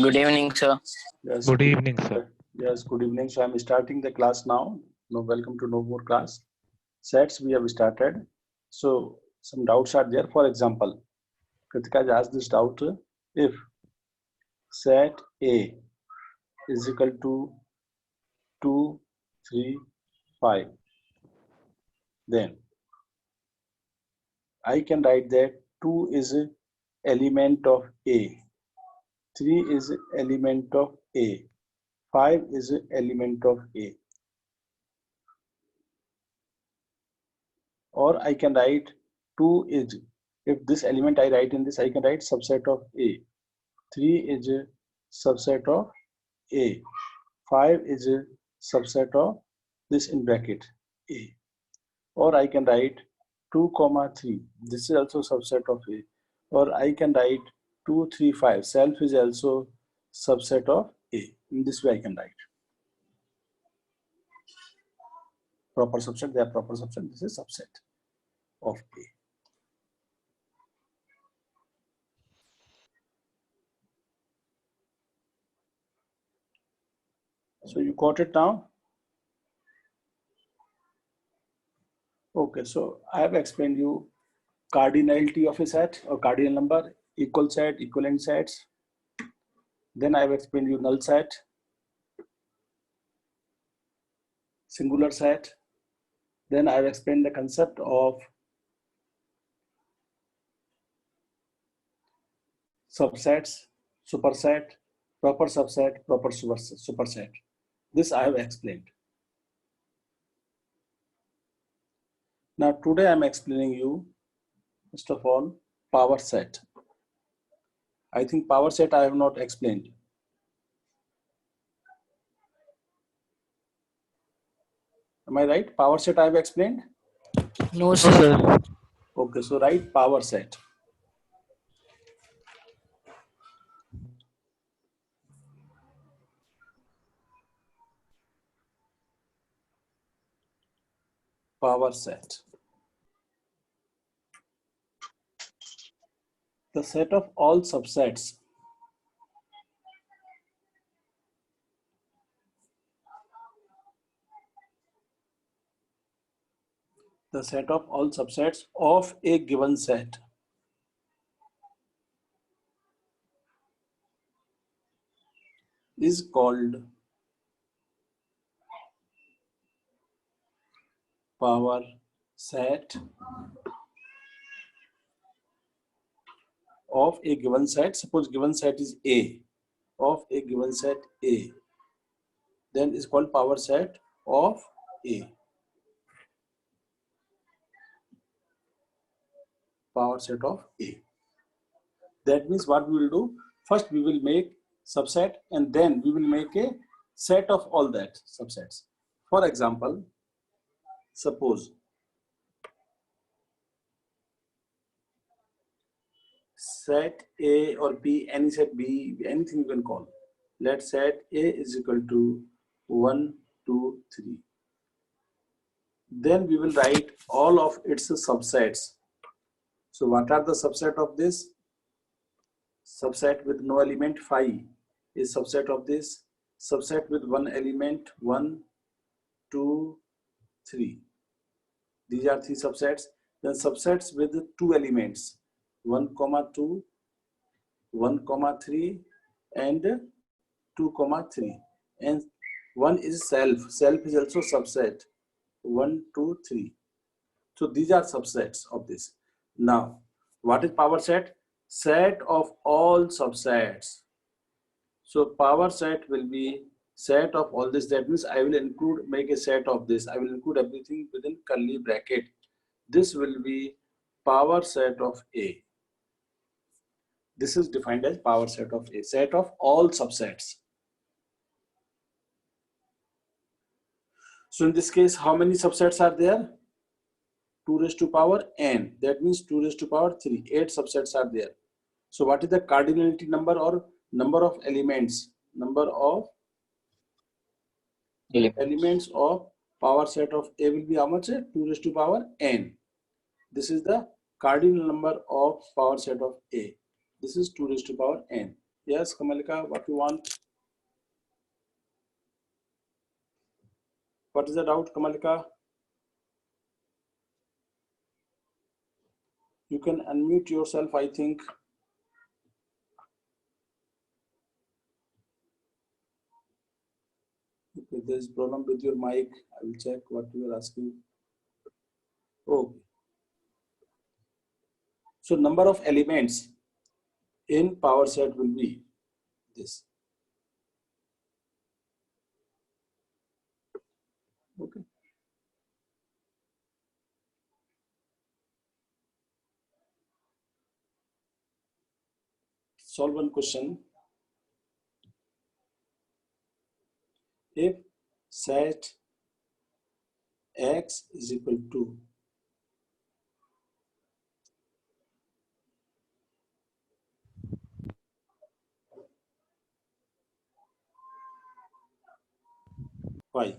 Good evening, sir. Yes, Good evening, sir. yes, good evening. So I'm starting the class now. No, welcome to no more class. Sets we have started. So some doubts are there. For example, Kritika has asked this doubt: if set A is equal to 2, 3, 5, then I can write that 2 is an element of A, 3 is an element of A, 5 is an element of A. Or I can write 2 is, if this element I write in this, I can write subset of A. 3 is a subset of A. 5 is a subset of this in bracket A. Or I can write 2 comma 3. This is also subset of A. Or I can write 2, 3, 5. Self is also subset of A. In this way I can write. Proper subset, they are proper subset. This is subset of A. So you got it now? Okay, so I have explained you cardinality of a set or cardinal number, equal set, equivalent sets. Then I have explained you null set, singular set. Then I have explained the concept of subsets, superset, proper subset, proper superset. This I have explained. Now today I am explaining you, first of all, power set. I think power set I have not explained. Am I right? Power set I have explained? No, No, sir. sir. Okay, so write power set. Power set. The set of all subsets of a given set is called power set of a given set. Suppose given set is A, of a given set A, then is called power set of A. Power set of A. That means what we will do, first we will make subset and then we will make a set of all that subsets. For example, suppose set A or B, any set B, anything you can call. Let's set A is equal to 1, 2, 3. Then we will write all of its subsets. So what are the subset of this? Subset with no element 5 is subset of this. Subset with one element 1, 2, 3. These are three subsets. Then subsets with two elements 1, 2, 1, 3 and 2, 3. And one is self. Self is also subset 1, 2, 3. So these are subsets of this. Now, what is power set? Set of all subsets. So power set will be set of all this. That means I will include, make a set of this. I will include everything within curly bracket. This will be power set of A. This is defined as power set of A, set of all subsets. So in this case, how many subsets are there? 2 raised to power n. That means 2 raised to power 3. 8 subsets are there. So what is the cardinality number or number of elements? Number of elements of power set of A will be how much? 2 raised to power n. This is the cardinal number of power set of A. This is 2 raised to power n. Yes, Kamalika, what you want? What is the doubt, Kamalika? You can unmute yourself, I think. Okay, there is problem with your mic. I will check what you are asking. Okay. So number of elements in power set will be this. Okay. Solve one question. If set X is equal to Y,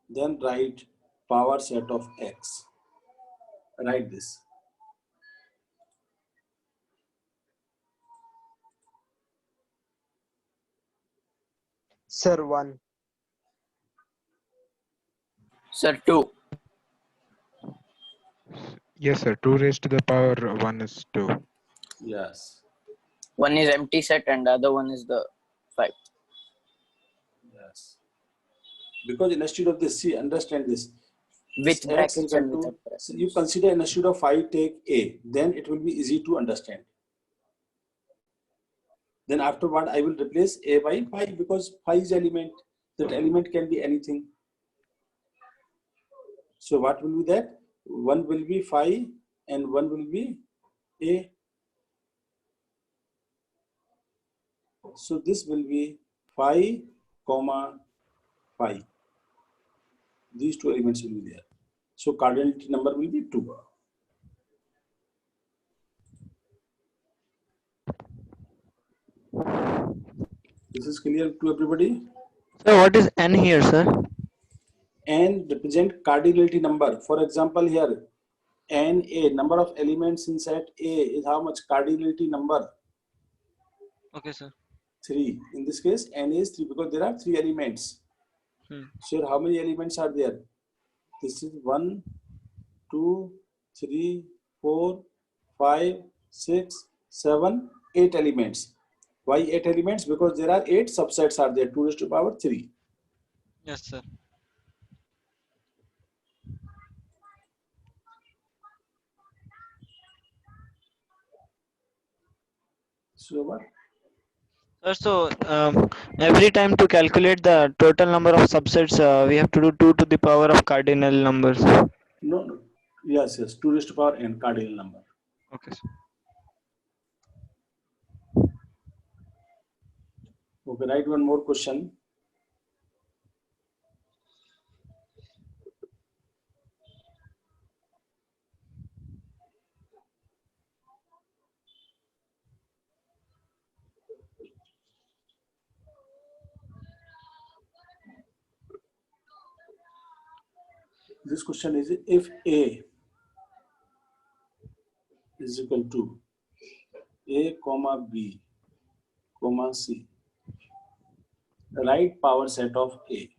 then write power set of X. Write this. Sir, 1. Sir, 2. Yes, sir. 2 raised to the power 1 is 2. Yes. One is empty set and the other one is the 5. Yes. Because instead of this, see, understand this. With This X brackets equal and to, without so brackets. you consider instead of 5 take A, then it will be easy to understand. Then afterward, I will replace A by 5 because 5 is element. That element can be anything. So what will be that? One will be 5 and one will be A. So this will be 5, comma 5. These two elements will be there. So cardinality number will be 2. This is clear to everybody? Sir, what is N here, sir? N represent cardinality number. For example, here NA, number of elements in set A is how much? Cardinality number? Okay, sir. 3. In this case, N is 3 because there are 3 elements. So how many elements are there? This is 1, 2, 3, 4, 5, 6, 7, 8 elements. Why 8 elements? Because there are 8 subsets are there, 2 raised to the power 3. Yes, sir. So what? Sir, so every time to calculate the total number of subsets, we have to do 2 to the power of cardinal numbers. No, no. Yes, yes, 2 raised to the power n cardinal number. Okay, sir. Okay, write one more question. This question is if A is equal to A comma B comma C, write power set of A.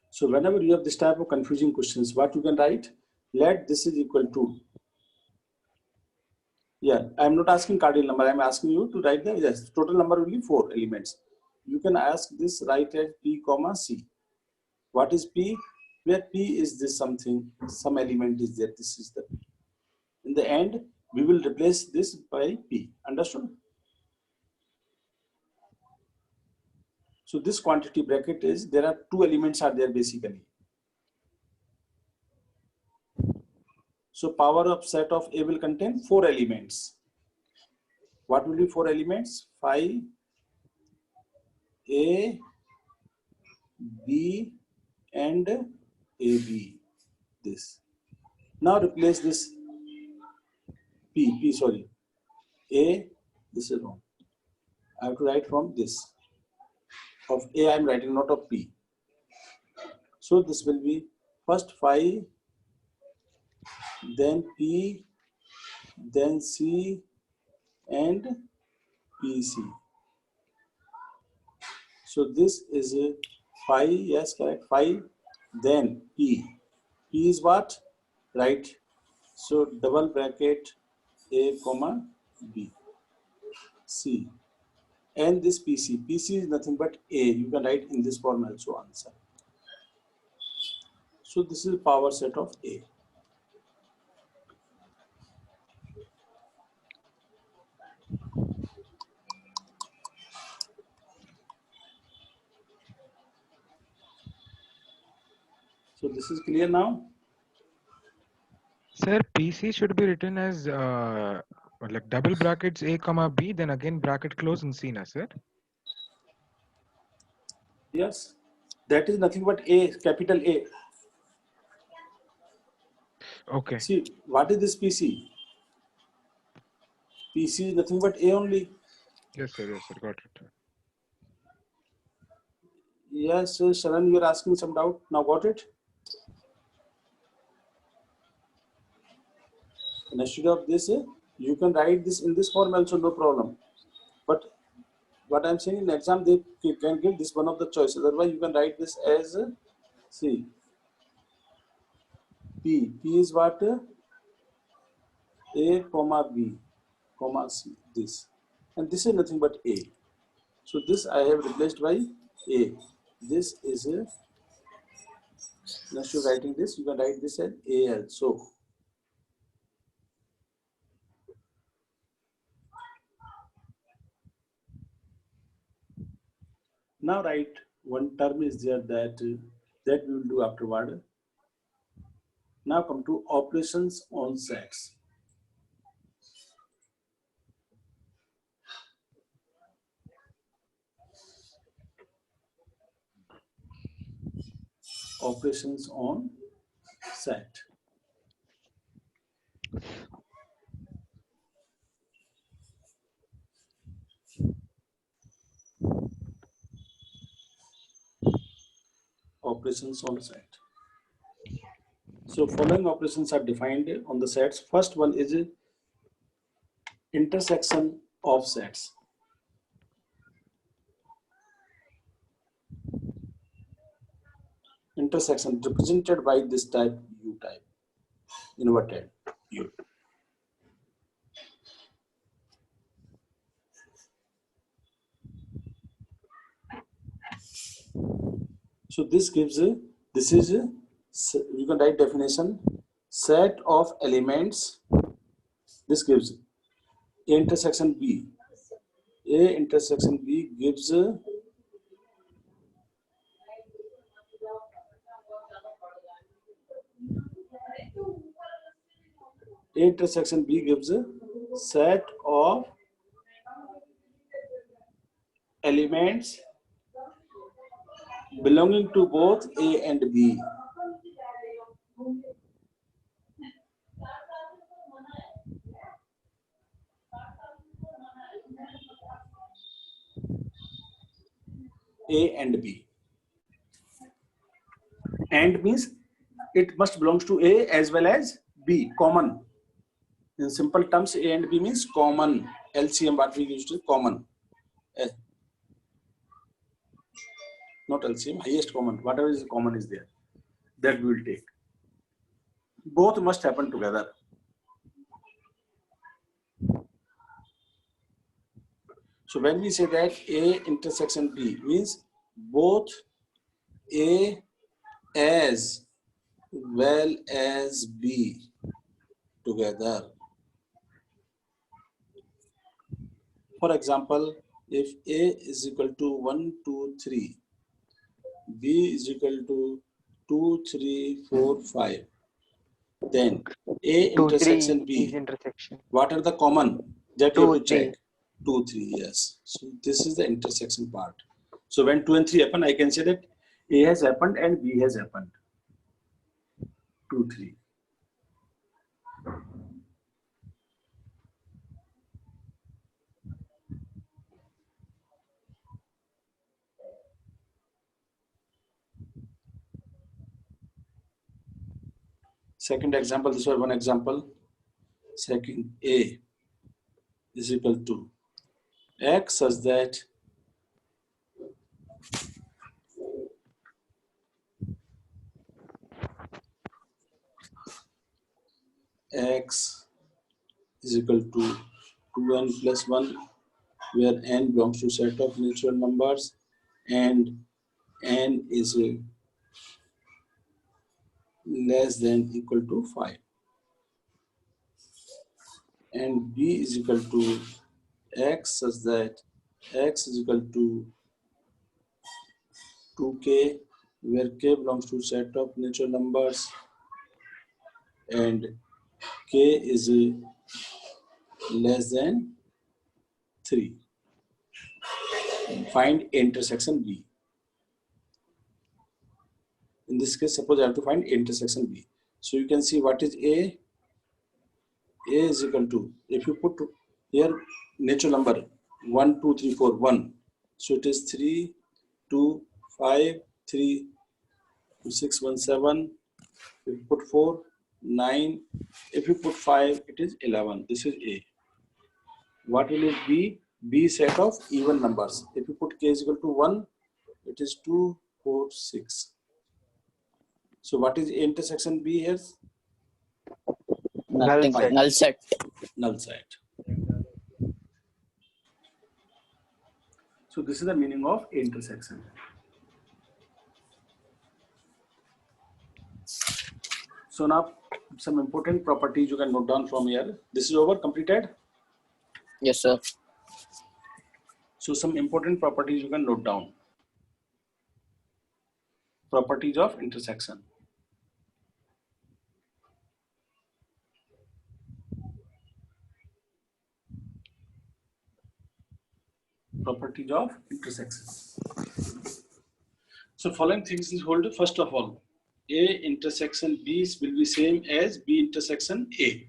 So whenever you have this type of confusing questions, what you can write? Let this is equal to. Yeah, I am not asking cardinal number. I am asking you to write the yes. Total number will be 4 elements. You can ask this write as P comma C. What is P? Where P is this something, some element is there. This is the P. In the end, we will replace this by P. Understood? So this quantity bracket is there are 2 elements are there basically. So power of set of A will contain 4 elements. What will be 4 elements? 5, A, B, and AB. This. Now replace this P, sorry. A, this is wrong. I have to write from this. Of A I am writing, not of P. So this will be first phi, then P, then C, and PC. So this is a phi, yes, correct, phi, then P. P is what? Right. So double bracket A comma B, C. And this PC. PC is nothing but A. You can write in this form also answer. So this is the power set of A. So this is clear now? Sir, PC should be written as like double brackets A comma B, then again bracket close and C, na sir? Yes. That is nothing but A, capital A. Okay. See, what is this PC? PC is nothing but A only. Yes, sir. Yes, sir. Got it. Yes, Sharan, you are asking some doubt. Now got it? Instead of this, you can write this in this form also, no problem. But what I'm saying, in exam, they can give this one of the choices. Otherwise, you can write this as, see, P. P is what? A comma B comma C, this. And this is nothing but A. So this I have replaced by A. This is a, instead of writing this, you can write this as AL. So now write one term is there that we will do afterward. Now come to operations on sets. Operations on set. Operations on set. So following operations are defined on the sets. First one is intersection of sets. Intersection represented by this type U type, inverted U. So this gives this is you can write definition, set of elements. This gives A intersection B. A intersection B gives A intersection B gives a set of elements belonging to both A and B. A and B. And means it must belongs to A as well as B, common. In simple terms, A and B means common. LCM, what we used to common. Not LCM, highest common. Whatever is common is there. That we will take. Both must happen together. So when we say that A intersection B means both A as well as B together. For example, if A is equal to 1, 2, 3, B is equal to 2, 3, 4, 5, then A 2, 3 intersection is B, intersection. what are the common? That you 2, have to 3. check. 2, 3, yes. So this is the intersection part. So when 2 and 3 happen, I can say that A has happened and B has happened. 2, 3. Second example, this was one example. Second, A is equal to X such that X is equal to 2n plus 1, where n belongs to set of natural numbers and n is less than equal to 5. And B is equal to X such that X is equal to 2k, where k belongs to set of natural numbers and k is less than 3. Find intersection B. In this case, suppose I have to find intersection B. So you can see what is A. A is equal to, if you put here natural number 1, 2, 3, 4, 1. So it is 3, 2, 5, 3, 2, 6, 1, 7. If you put 4, 9. If you put 5, it is 11. This is A. What will it be? B set of even numbers. If you put k is equal to 1, it is 2, 4, 6. So what is intersection B here? Nothing. set. Null set. Null set. So this is the meaning of intersection. So now some important properties you can note down from here. This is over, completed. Yes, sir. So some important properties you can note down. Properties of intersection. Properties of intersection. So following things is hold. First of all, A intersection B will be same as B intersection A.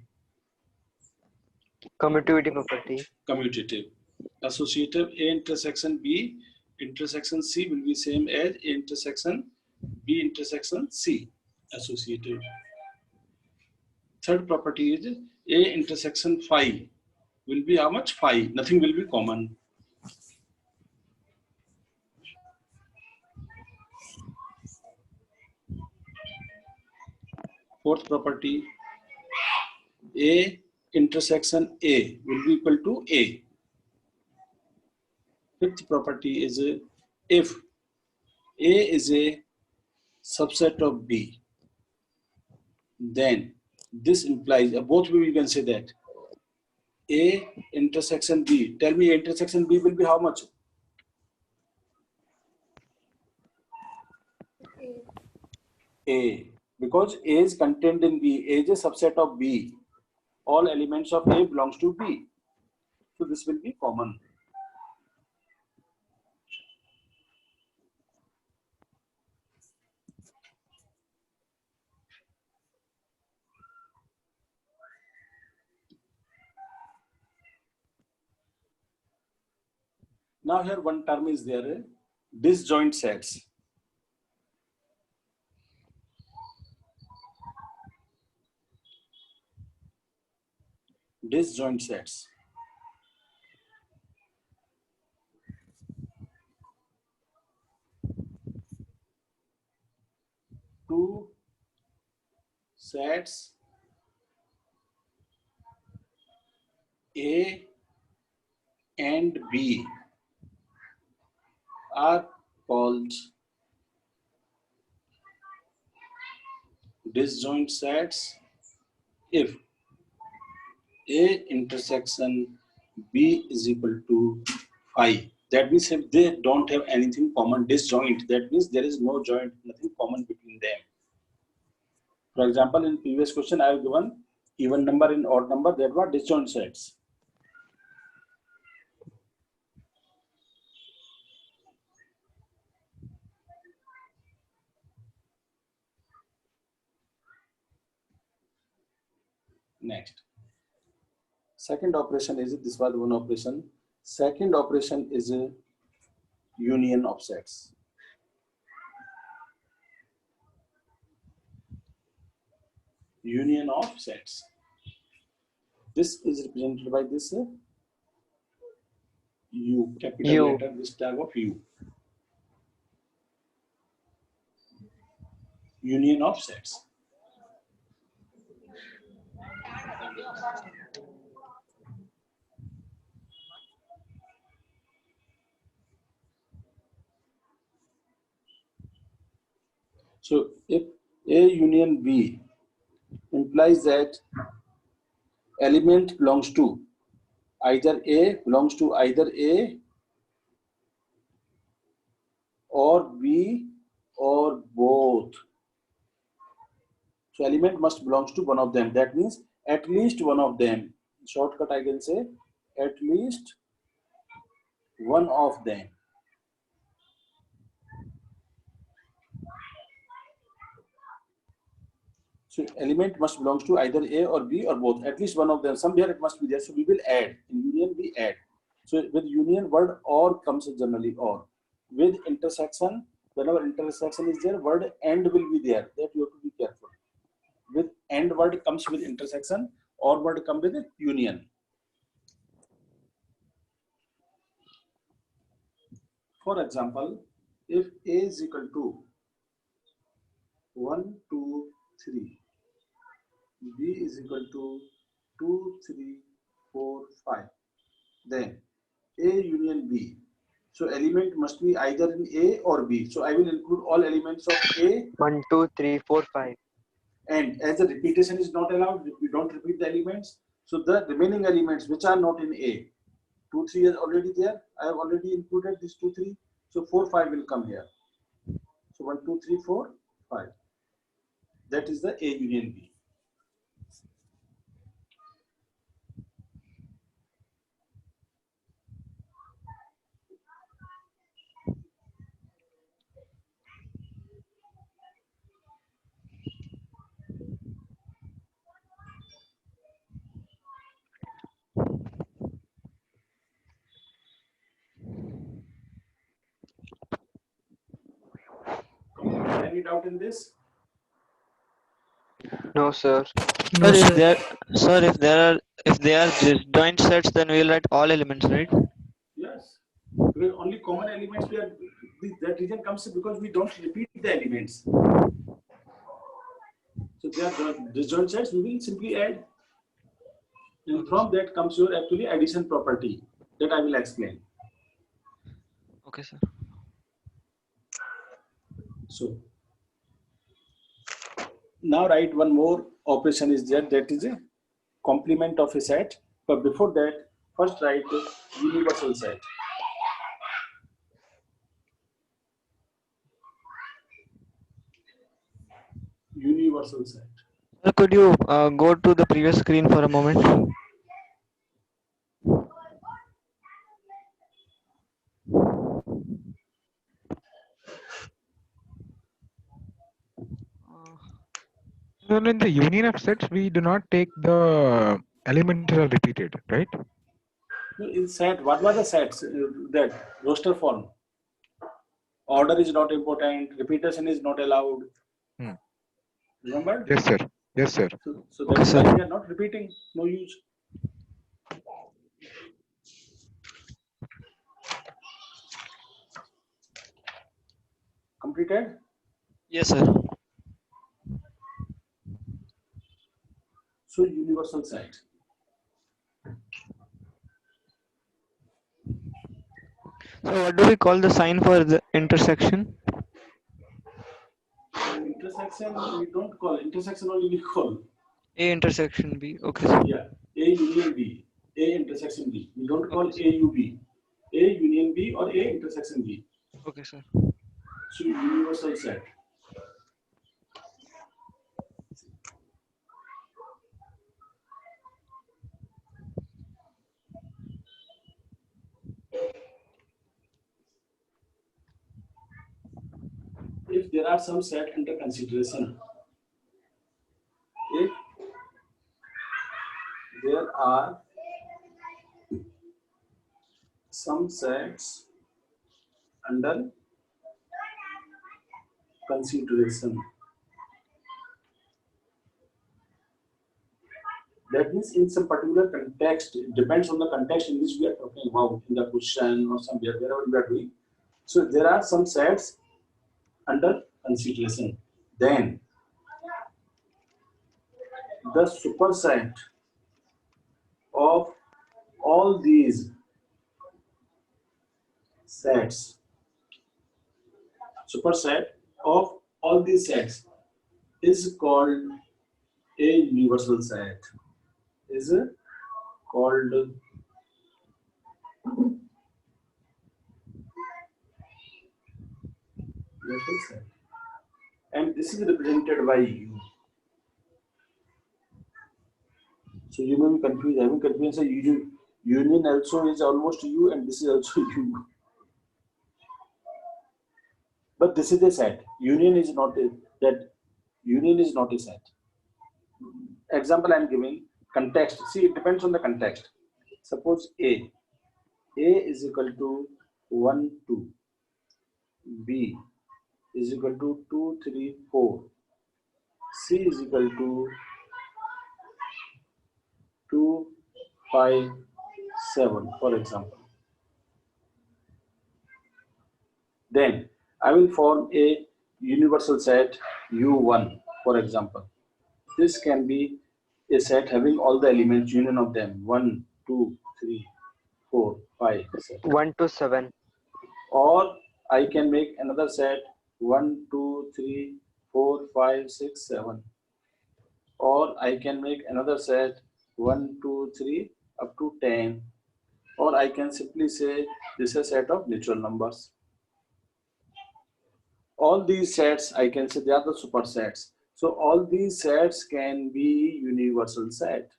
Commutativity property. Commutative. Associative, A intersection B intersection C will be same as A intersection B intersection C. Associative. Third property is A intersection phi will be how much? Phi. Nothing will be common. Fourth property, A intersection A will be equal to A. Fifth property is if A is a subset of B, then this implies, both way we can say that A intersection B. Tell me intersection B will be how much? A. Because A is contained in B. A is a subset of B. All elements of A belongs to B. So this will be common. Now here one term is there, disjoint sets. Disjoint sets. Two sets A and B are called disjoint sets if A intersection B is equal to phi. That means if they don't have anything common, disjoint, that means there is no joint, nothing common between them. For example, in previous question, I have given even number and odd number, that were disjoint sets. Next. Second operation is, this was one operation. Second operation is a union of sets. union of sets. This is represented by this U, capital U. letter, this tag of U. Union of sets. So if A union B implies that element belongs to either A or B or both. So element must belongs to one of them. That means at least one of them. Shortcut I can say at least one of them. So element must belongs to either A or B or both. At least one of them. Somewhere it must be there. So we will add. In union we add. So with union word or comes generally or. With intersection, whenever intersection is there, word and will be there. That you have to be careful. With and word comes with intersection, or word comes with union. For example, if A is equal to 1, 2, 3, B is equal to 2, 3, 4, 5, then A union B. So element must be either in A or B. So I will include all elements of A. 1, 2, 3, 4, 5. And as the repetition is not allowed, we don't repeat the elements. So the remaining elements which are not in A, 2, 3 is already there. I have already included this 2, 3. So 4, 5 will come here. So 1, 2, 3, 4, 5. That is the A union B. Any doubt in this? No, sir. No, Sir, sir. if they are disjoint sets, then we'll write all elements, right? Yes. Because only common elements we are, that reason comes because we don't repeat the elements. So they are disjoint sets, we will simply add. And from that comes your actually addition property that I will explain. Okay, sir. So now write one more operation is there, that is a complement of a set. But before that, first write a universal set. Universal set. Sir, could you go to the previous screen for a moment? So in the union of sets, we do not take the elements are repeated, right? In set, what were the sets that roster form? Order is not important, repetition is not allowed. Hmm. Remember? Yes, sir. Yes, sir. So Okay, that's why sir. we are not repeating, no use. Completed? Yes, sir. So universal set. So what do we call the sign for the intersection? Intersection we don't call, intersection only we call. A intersection B. Okay, sir. Yeah, A union B, A intersection B. We don't call Okay, A U B. A union B or A intersection B. Okay, sir. So universal set. If there are some set under consideration, if there are some sets under consideration, That means in some particular context, it depends on the context in which we are talking about, in the question or somewhere, wherever we are doing. So there are some sets under consideration. Then the superset of all these sets, superset of all these sets is called a universal set. Is called universal set. And this is represented by U. So you may be confused. Having confused, so union also is almost U, and this is also U. But this is a set. Union is not a that. Union is not a set. Example I am giving context. See, it depends on the context. Suppose A is equal to 1, 2. B is equal to 2, 3, 4. C is equal to 2, 5, 7, for example. Then I will form a universal set U1, for example. This can be a set having all the elements, union of them, 1, 2, 3, 4, 5, 7. 1 to 7. Or I can make another set 1, 2, 3, 4, 5, 6, 7. Or I can make another set 1, 2, 3 up to 10. Or I can simply say this is a set of natural numbers. All these sets, I can say they are the supersets. So all these sets can be universal set.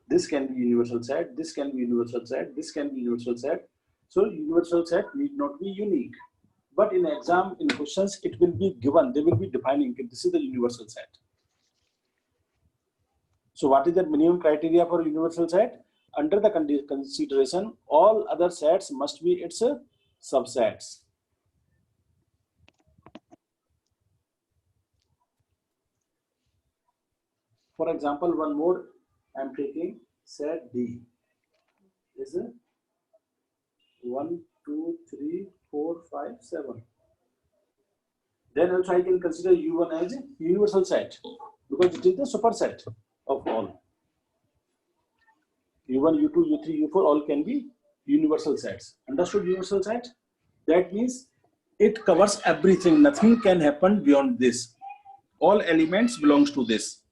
This can be universal set, this can be universal set, this can be universal set. So universal set need not be unique. But in exam, in questions, it will be given, they will be defining this is the universal set. So what is the minimum criteria for universal set? Under the consideration, all other sets must be its subsets. For example, one more I am taking set D is 1, 2, 3, 4, 5, 7. Then also I can consider U1 as a universal set because it is the superset of all. U1, U2, U3, U4 all can be universal sets. Understood universal set? That means it covers everything. Nothing can happen beyond this. All elements belongs to this.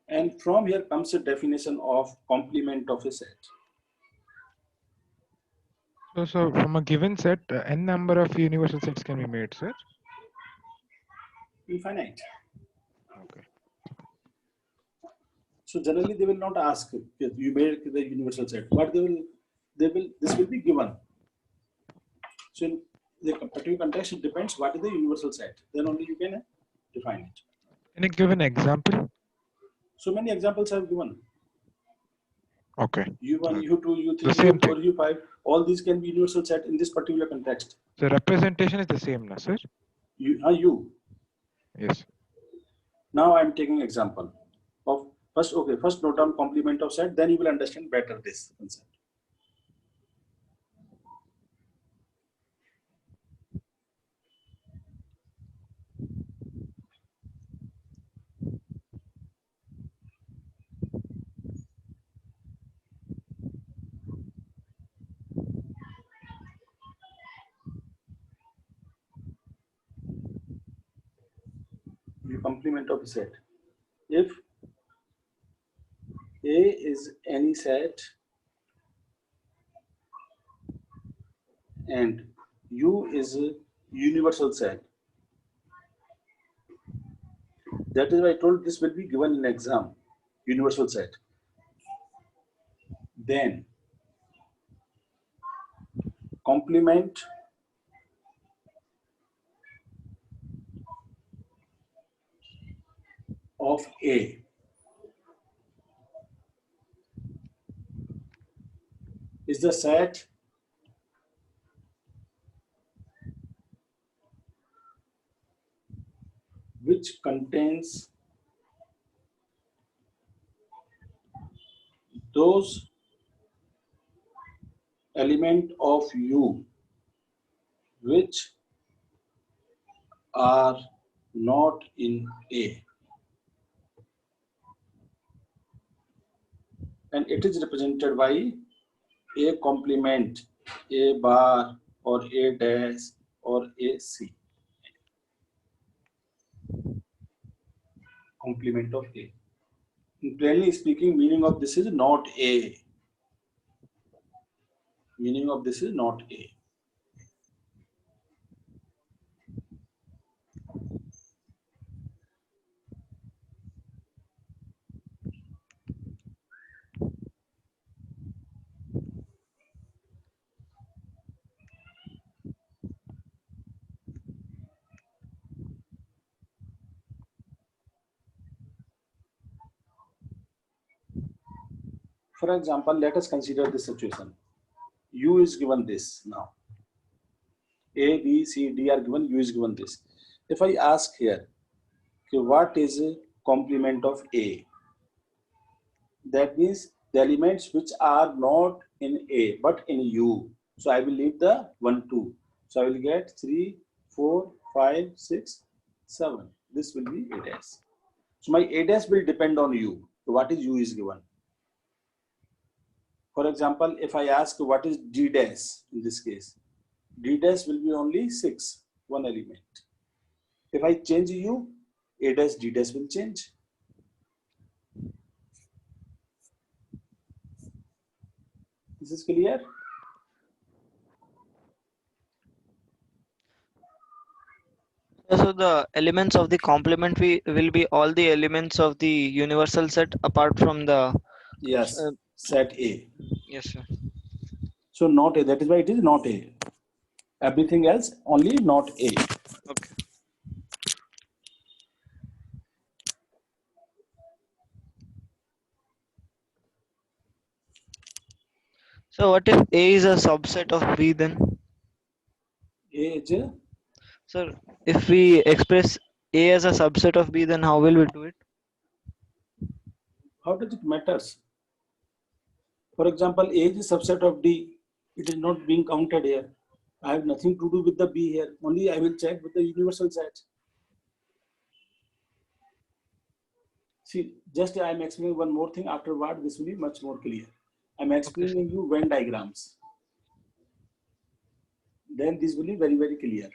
And from here comes a definition of complement of a set. So from a given set, n number of universal sets can be made, sir? Infinite. Okay. So generally they will not ask if you made the universal set, but this will be given. So in the particular context, it depends what is the universal set. Then only you can define it. Can you give an example? So many examples I have given. Okay. U1, U2, U3, The same U4, U5, all these can be universal set in this particular context. So representation is the same, na, sir? U. Yes. Now I am taking example of first note down complement of set, then you will understand better this concept. The complement of a set. If A is any set and U is a universal set, that is why I told this will be given in exam, universal set. Then complement of A the set which contains those element of U which are not in A, and it is represented by A complement, A bar, or A dash, or A C. Complement of A. Plainly speaking, meaning of this is not A. Meaning of this is not A. For example, let us consider this situation. U is given this now. A, B, C, D are given, U is given this. If I ask here, okay, what is a complement of A? That means the elements which are not in A but in U. So I will leave the 1, 2. So I will get 3, 4, 5, 6, 7. This will be A dash. So my A dash will depend on U. So what is U is given. For example, if I ask what is D dash in this case, D dash will be only 6, one element. If I change U, A dash, D dash will change. This is clear? So the elements of the complement will be all the elements of the universal set apart from the Yes, set A. yes sir. So not A, that is why it is not A. Everything else only not A. Okay. So what if A is a subset of B then? A is a, Sir, if we express A as a subset of B, then how will we do it? how does it matters? For example, A is a subset of D. It is not being counted here. I have nothing to do with the B here. Only I will check with the universal set. See, just I am explaining one more thing. Afterward, this will be much more clear. I am explaining you Venn diagrams. Then this will be very, very clear.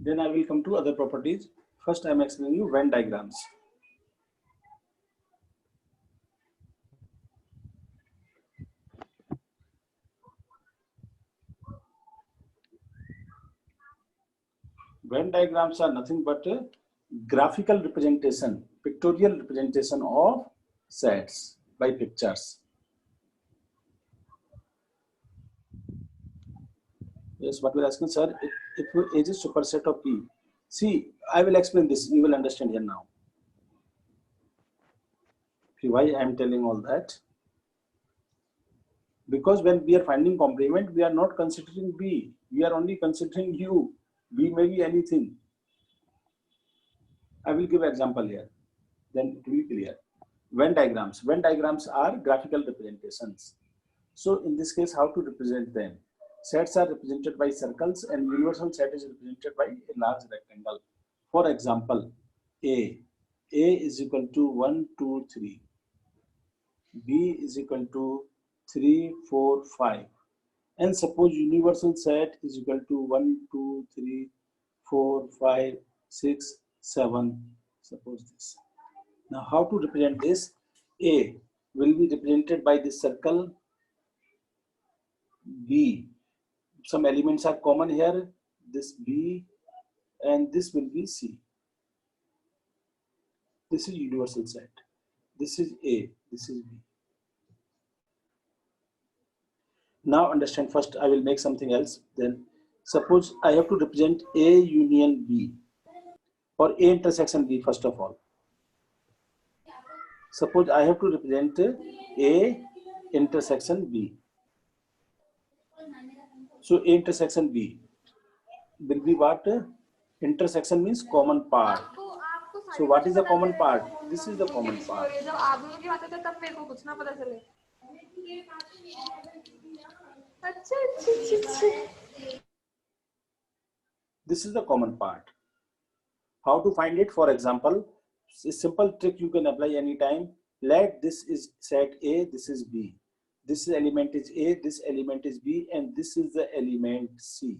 Then I will come to other properties. First, I am explaining you Venn diagrams. Venn diagrams are nothing but a graphical representation, pictorial representation of sets by pictures. Yes, what we're asking, sir, if A is a superset of B. See, I will explain this, you will understand here now. See why I am telling all that? Because when we are finding complement, we are not considering B. We are only considering U. B may be anything. I will give an example here. Then it will be clear. Venn diagrams. Venn diagrams are graphical representations. So in this case, how to represent them? Sets are represented by circles and universal set is represented by a large rectangle. For example, A. A is equal to 1, 2, 3. B is equal to 3, 4, 5. And suppose universal set is equal to 1, 2, 3, 4, 5, 6, 7. Suppose this. Now, how to represent this? A will be represented by this circle. B, some elements are common here. This B and this will be C. This is universal set. This is A, this is B. Now understand, first I will make something else. Then suppose I have to represent A union B or A intersection B first of all. Suppose I have to represent A intersection B. So A intersection B will be what? Intersection means common part. So what is the common part? This is the common part. This is the common part. How to find it? For example, a simple trick you can apply anytime. Let this is set A, this is B. This element is A, this element is B, and this is the element C.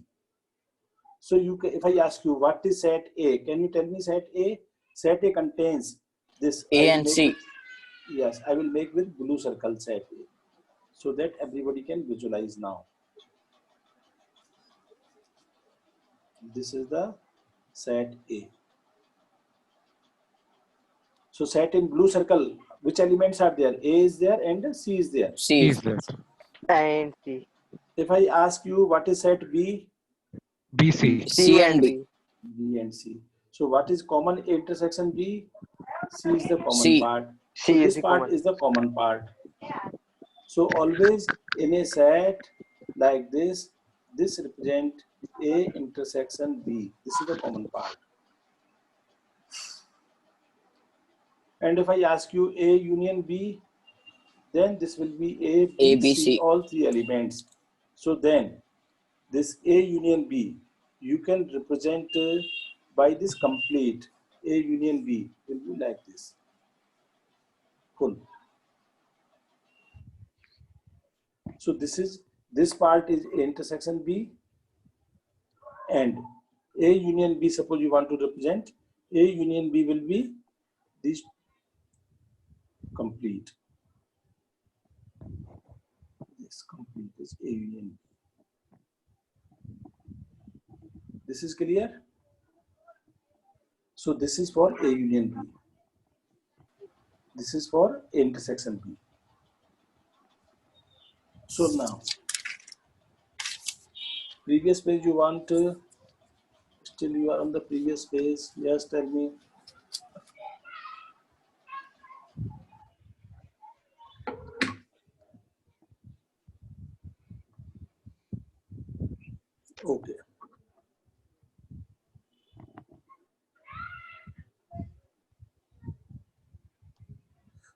So you can, if I ask you what is set A, can you tell me set A? Set A contains this A and C. Yes, I will make with blue circle set A, so that everybody can visualize now. This is the set A. So set in blue circle, which elements are there? A is there and C is there. C is is there. And C. If I ask you what is set B? BC. C and D. B and C. So what is common intersection B? C is the common C. part. C So is this the part common. is the common part. So always in a set like this represent A intersection B. This is the common part. And if I ask you A union B, then this will be A, B, C, all three elements. So then this A union B, you can represent by this complete. A union B will be like this. Full. So this part is A intersection B, and A union B, suppose you want to represent, A union B will be this complete. This complete is A union B. This is clear? So this is for A union B. This is for A intersection B. So now, previous page you want to, still you are on the previous page, yes, tell me. Okay.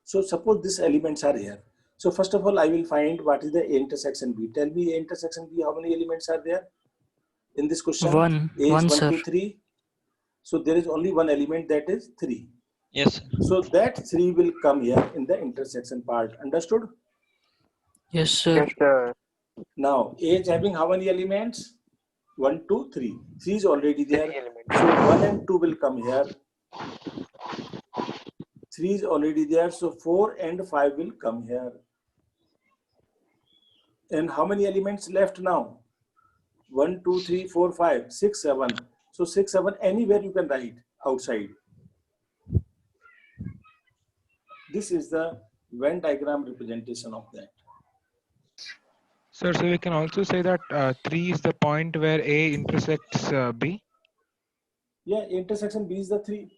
So suppose these elements are here. So first of all, I will find what is the A intersection B. Tell me A intersection B, how many elements are there in this question? One, A is one, 1, sir. 2, 3. So there is only one element, that is 3. Yes, sir. So that 3 will come here in the intersection part. Understood? Yes, sir. Yes, sir. Now A is having how many elements? 1, 2, 3. 3 is already there. Three elements. So 1 and 2 will come here. 3 is already there. So 4 and 5 will come here. And how many elements left now? 1, 2, 3, 4, 5, 6, 7. So 6, 7, anywhere you can write outside. This is the Venn diagram representation of that. Sir, so we can also say that 3 is the point where A intersects B. Yeah, intersection B is the 3.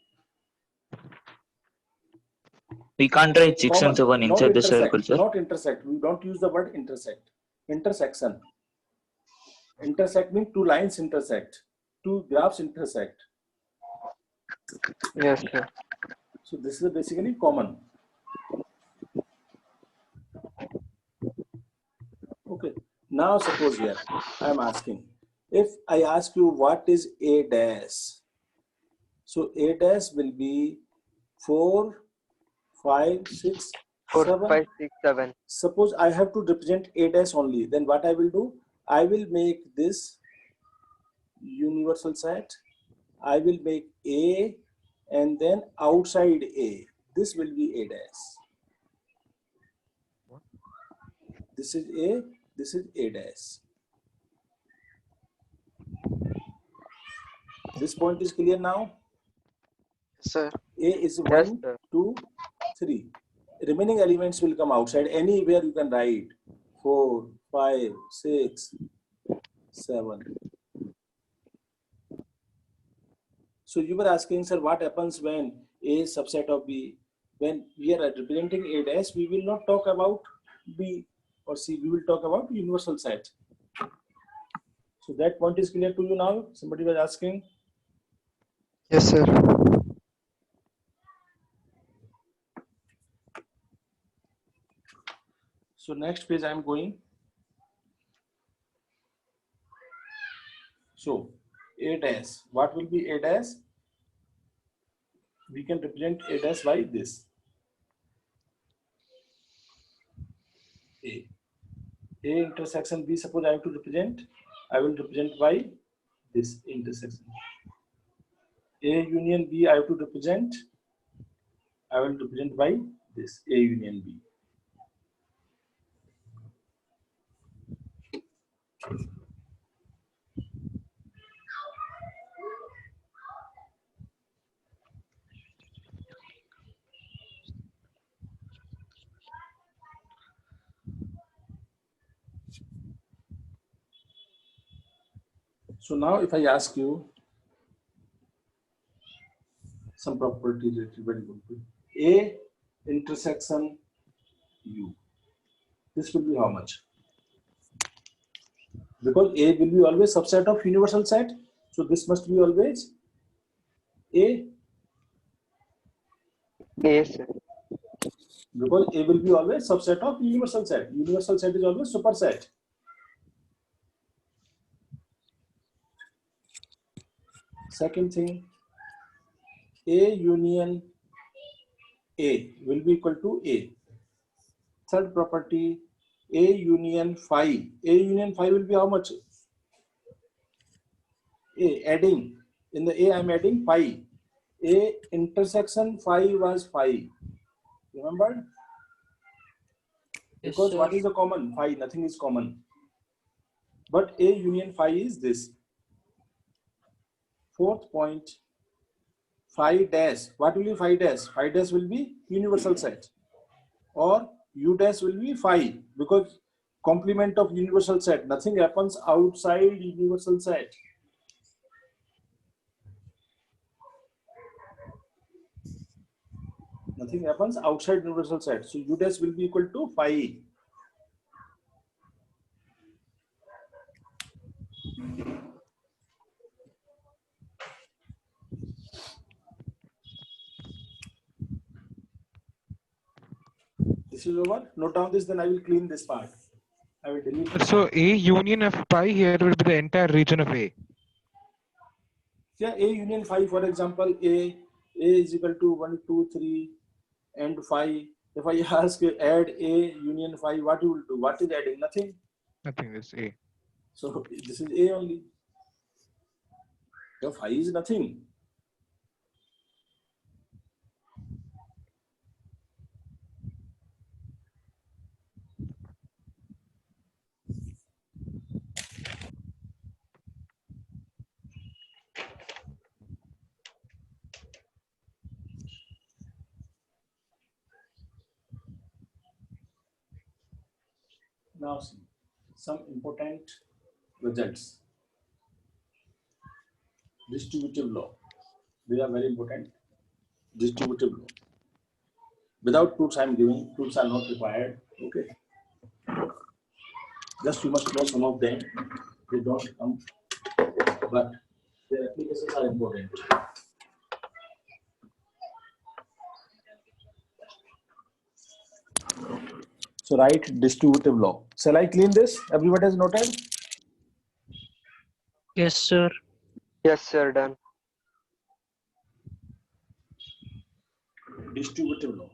We can't write 6 and 7 Not inside the intersect, circle, sir. not intersect. We don't use the word intersect. Intersection. Intersect means two lines intersect, two graphs intersect. Yes, sir. So this is basically common. Okay. Now suppose here I am asking, if I ask you what is A dash, so A dash will be 4, 5, 6, 4, 7. 5, 6, 7. Suppose I have to represent A dash only, then what I will do? I will make this universal set. I will make A and then outside A. This will be A dash. This is A, this is A dash. This point is clear now? Sir. A is Yes, 1, sir. 2, 3. Remaining elements will come outside. Anywhere you can write 4, 5, 6, 7. So you were asking, sir, what happens when A is subset of B? When we are representing A dash, we will not talk about B or C. We will talk about universal set. So that point is clear to you now? Somebody was asking. Yes, sir. So next page I am going. So A dash, what will be A dash? We can represent A dash by this. A intersection B, suppose I have to represent, I will represent by this intersection. A union B I have to represent, I will represent by this A union B. So now if I ask you some property related, very good. A intersection U, this will be how much? Because A will be always subset of universal set, so this must be always A, Yes, sir. because A will be always subset of universal set. Universal set is always superset. Second thing, A union A will be equal to A. Third property, A union phi. A union phi will be how much? A, adding. In the A I am adding phi. A intersection phi was phi. Remember? Yes, Because sir. what is the common? Phi, nothing is common. But A union phi is this. Fourth point, phi dash. What will be phi dash? Phi dash will be universal set. Or U dash will be phi, because complement of universal set. Nothing happens outside universal set. Nothing happens outside universal set. So U dash will be equal to phi. This is over. Note down this, then I will clean this part. I will delete this. So A union of pi here will be the entire region of A. Yeah, A union phi, for example, A is equal to 1, 2, 3, and phi. If I ask you add A union phi, what you will do? What is adding? Nothing. Nothing is A. So this is A only. The phi is nothing. Now see some important results. Distributive law. They are very important. Distributive law. Without proofs I am giving, proofs are not required. Okay. Just you must know some of them. They don't come, but their applications are important. So write distributive law. Shall I clean this? Everybody has noted? Yes, sir. Yes, sir. Done. Distributive law.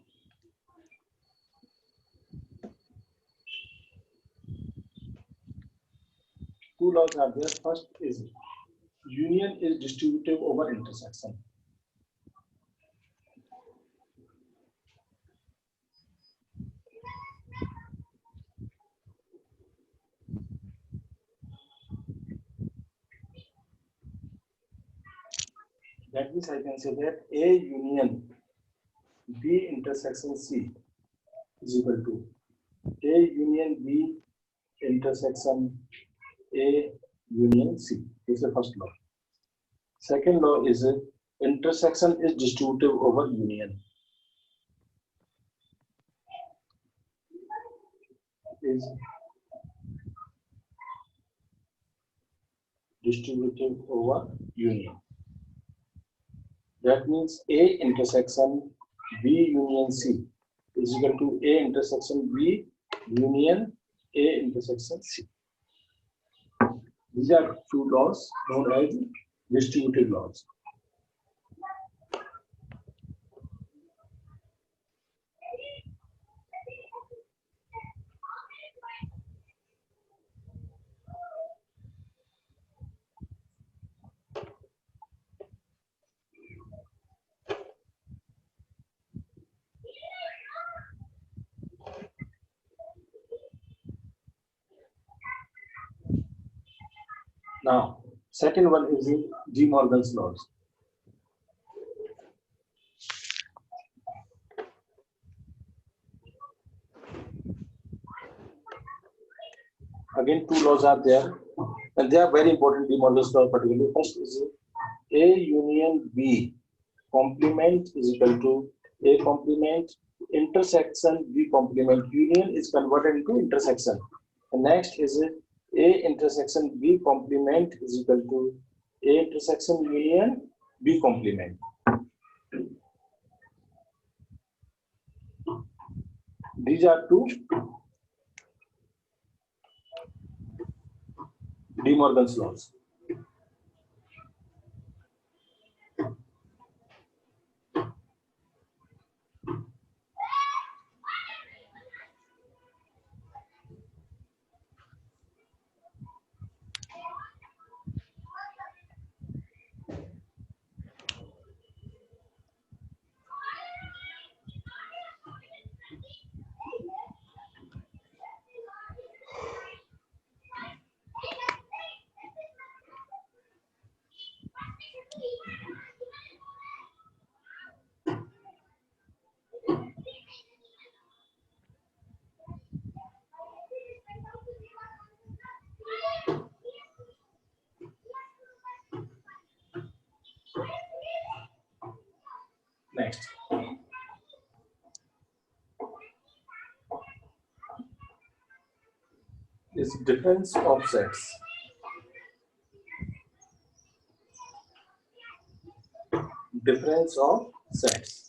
Two laws are there. First is union is distributive over intersection. That means I can say that A union B intersection C is equal to A union B intersection A union C. This is the first law. Second law is intersection is distributive over union. Is distributive over union. That means A intersection B union C is equal to A intersection B union A intersection C. These are two laws known as distributive laws. Now, second one is in De Morgan's laws. Again, two laws are there, and they are very important. De Morgan's law, particularly. First is A union B complement is equal to A complement intersection B complement. Union is converted into intersection. The next is A intersection B complement is equal to A intersection union B complement. These are two De Morgan's laws. Next. Is difference of sets. Difference of sets.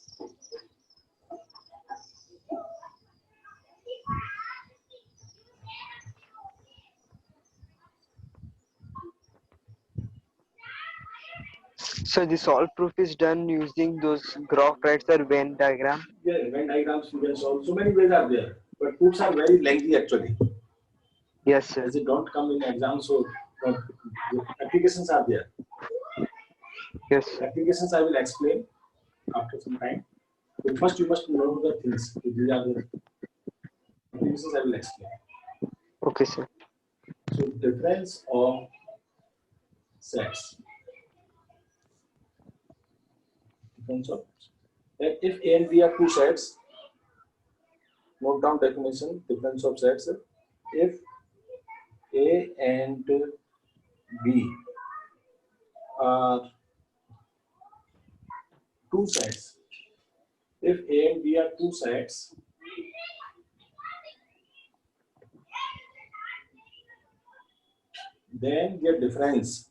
So the solve proof is done using those graph, right, sir? Venn diagram. Yeah, Venn diagrams you can solve. So many ways are there, but proofs are very lengthy actually. Yes, sir. As it don't come in exam, so applications are there. Yes, sir. Applications I will explain after some time. But first you must know the things. These are the applications I will explain. Okay, sir. So difference of sets. Difference of if A and B are two sets, note down definition. Difference of sets. If A and B are two sets. If A and B are two sets, then their difference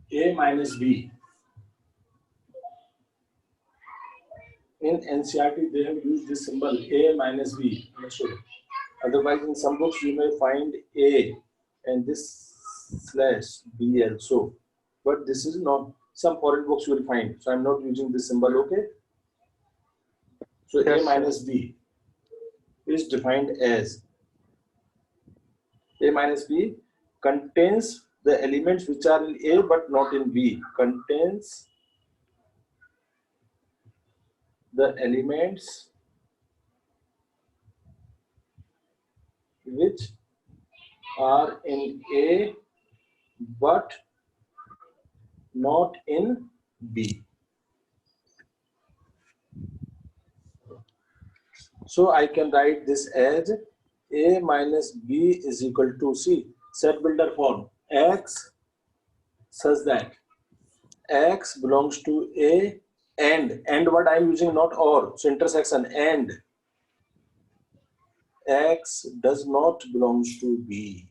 A minus B. In NCERT, they have used this symbol A minus B. Otherwise, in some books, you may find A and this slash B also. But this is not, some foreign books you will find. So I'm not using this symbol, okay? So Yes, A minus B is defined as A minus B contains the elements which are in A but not in B. Contains the elements which are in A but not in B. So I can write this as A minus B is equal to C, set builder form, X such that X belongs to A and what I am using, not or, so intersection, and X does not belongs to B.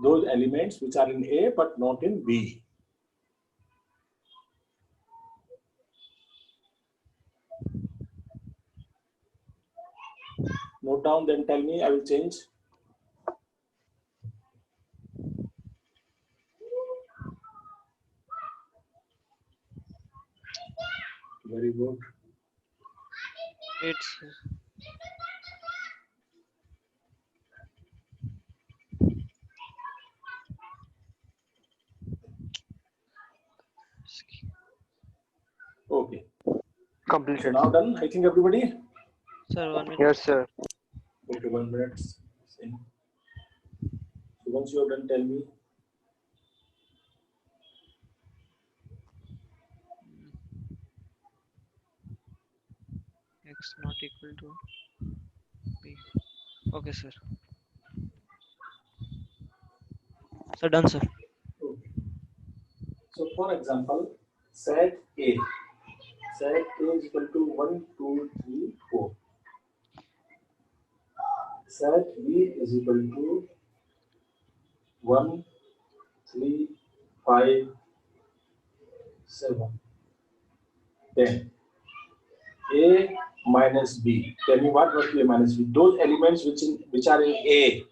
Those elements which are in A but not in B. Note down, then tell me, I will change. Very good. It's Okay. So Completed. now done, I think everybody? sir, 1 minute. Yes, sir. Okay, 1 minute. Same. So once you have done, tell me. X not equal to B. Okay, sir. So done, sir. Okay. So for example, set A. Set A is equal to 1, 2, 3, 4. Set B is equal to 1, 3, 5, 7, 10. A minus B. Tell me what must be A minus B? Those elements which are in A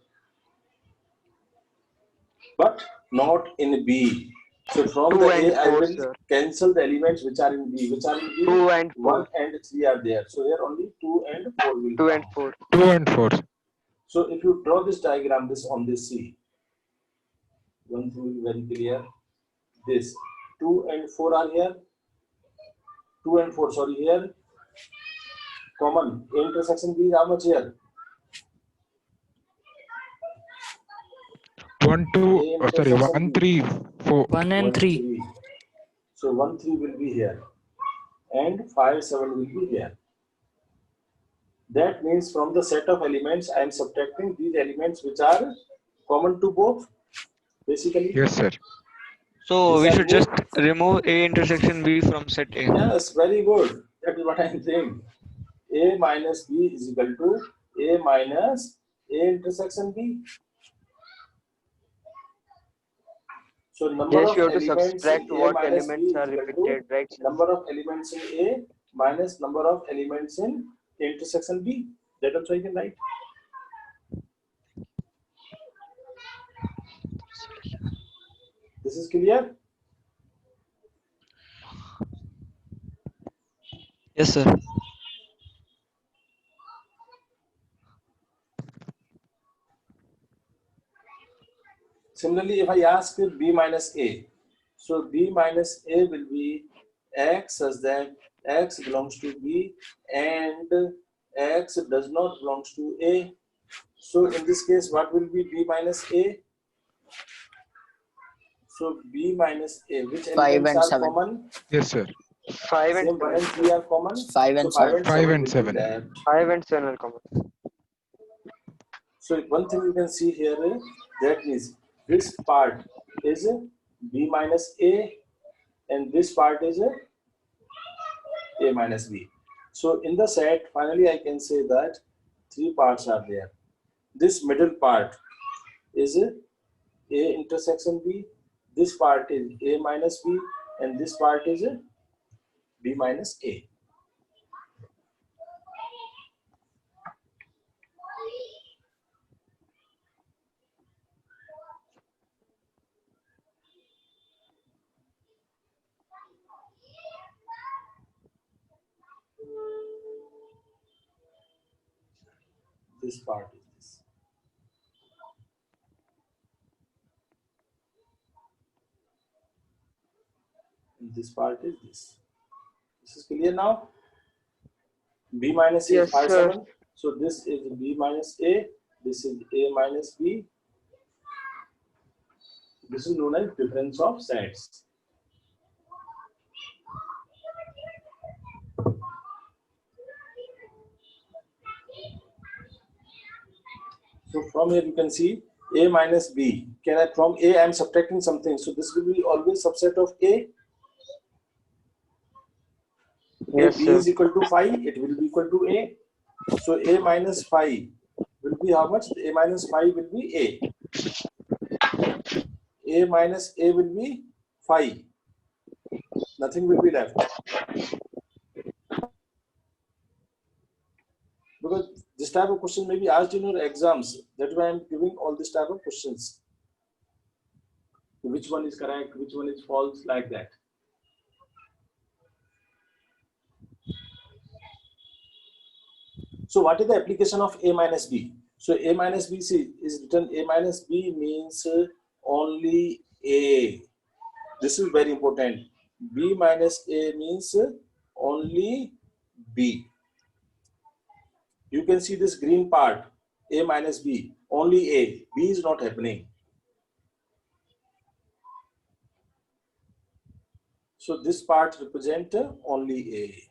but not in B. So from 2 the and A, I 4, will sir. cancel the elements which are in B. Which are in B? 2 and 4. 1 and 3 are there. So here only 2 and 4 will 2 come. and 4. 2 and 4. So if you draw this diagram, this on this C, 1 through very clear. This 2 and 4 are here. 2 and 4, sorry, here. Common. A intersection B is how much here? 1, 2, A sorry, intersection 1, B. 3, 4. 1 and 3. So 1, 3 will be here. And 5, 7 will be here. That means from the set of elements, I am subtracting these elements which are common to both. Basically, Yes, sir. So these we are should just both. remove A intersection B from set A. Yes, very good. That is what I am saying. A minus B is equal to A minus A intersection B. So number Yes, of you have to elements in subtract A what minus B elements is are equal repeated, to right, sir? number of elements in A minus number of elements in intersection B. That also I can write. This is clear? Yes, sir. Similarly, if I ask B minus A, so B minus A will be X such that X belongs to B and X does not belongs to A. So in this case, what will be B minus A? So B minus A, which 5 elements and are 7. common? 5 and Same 1 and 3 7. are common. 5 So and 5 7. and 5 7 and will be 7. left. 5 and 7 are common. So one thing you can see here is that is this part is B minus A and this part is A minus B. So in the set, finally I can say that 3 parts are there. This middle part is A intersection B. This part is A minus B and this part is B minus A. This part is this. And this part is this. This is clear now? B minus A is Yes, 5, sir. 7. So this is B minus A, this is A minus B. This is known as difference of sets. So from here you can see A minus B. From A I am subtracting something. So this will be always subset of A. Yes, If B sir. is equal to 5, it will be equal to A. So A minus 5 will be how much? A minus 5 will be A. A minus A will be 5. Nothing will be left. Because this type of question may be asked in your exams. That's why I'm giving all this type of questions. Which one is correct, which one is false, like that. So what is the application of A minus B? So A minus B is written, A minus B means only A. This is very important. B minus A means only B. You can see this green part, A minus B, only A. B is not happening. So this part represent only A.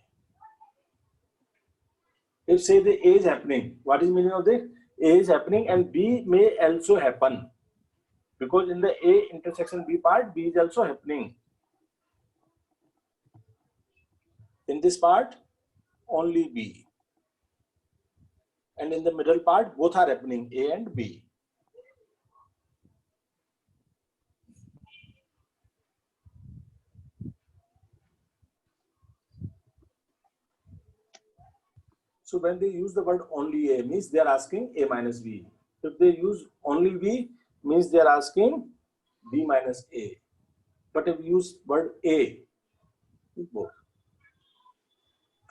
If say the A is happening, what is meaning of the A is happening and B may also happen. Because in the A intersection B part, B is also happening. In this part, only B. And in the middle part, both are happening, A and B. So when they use the word only A, means they are asking A minus B. If they use only B, means they are asking B minus A. But if you use word A, both.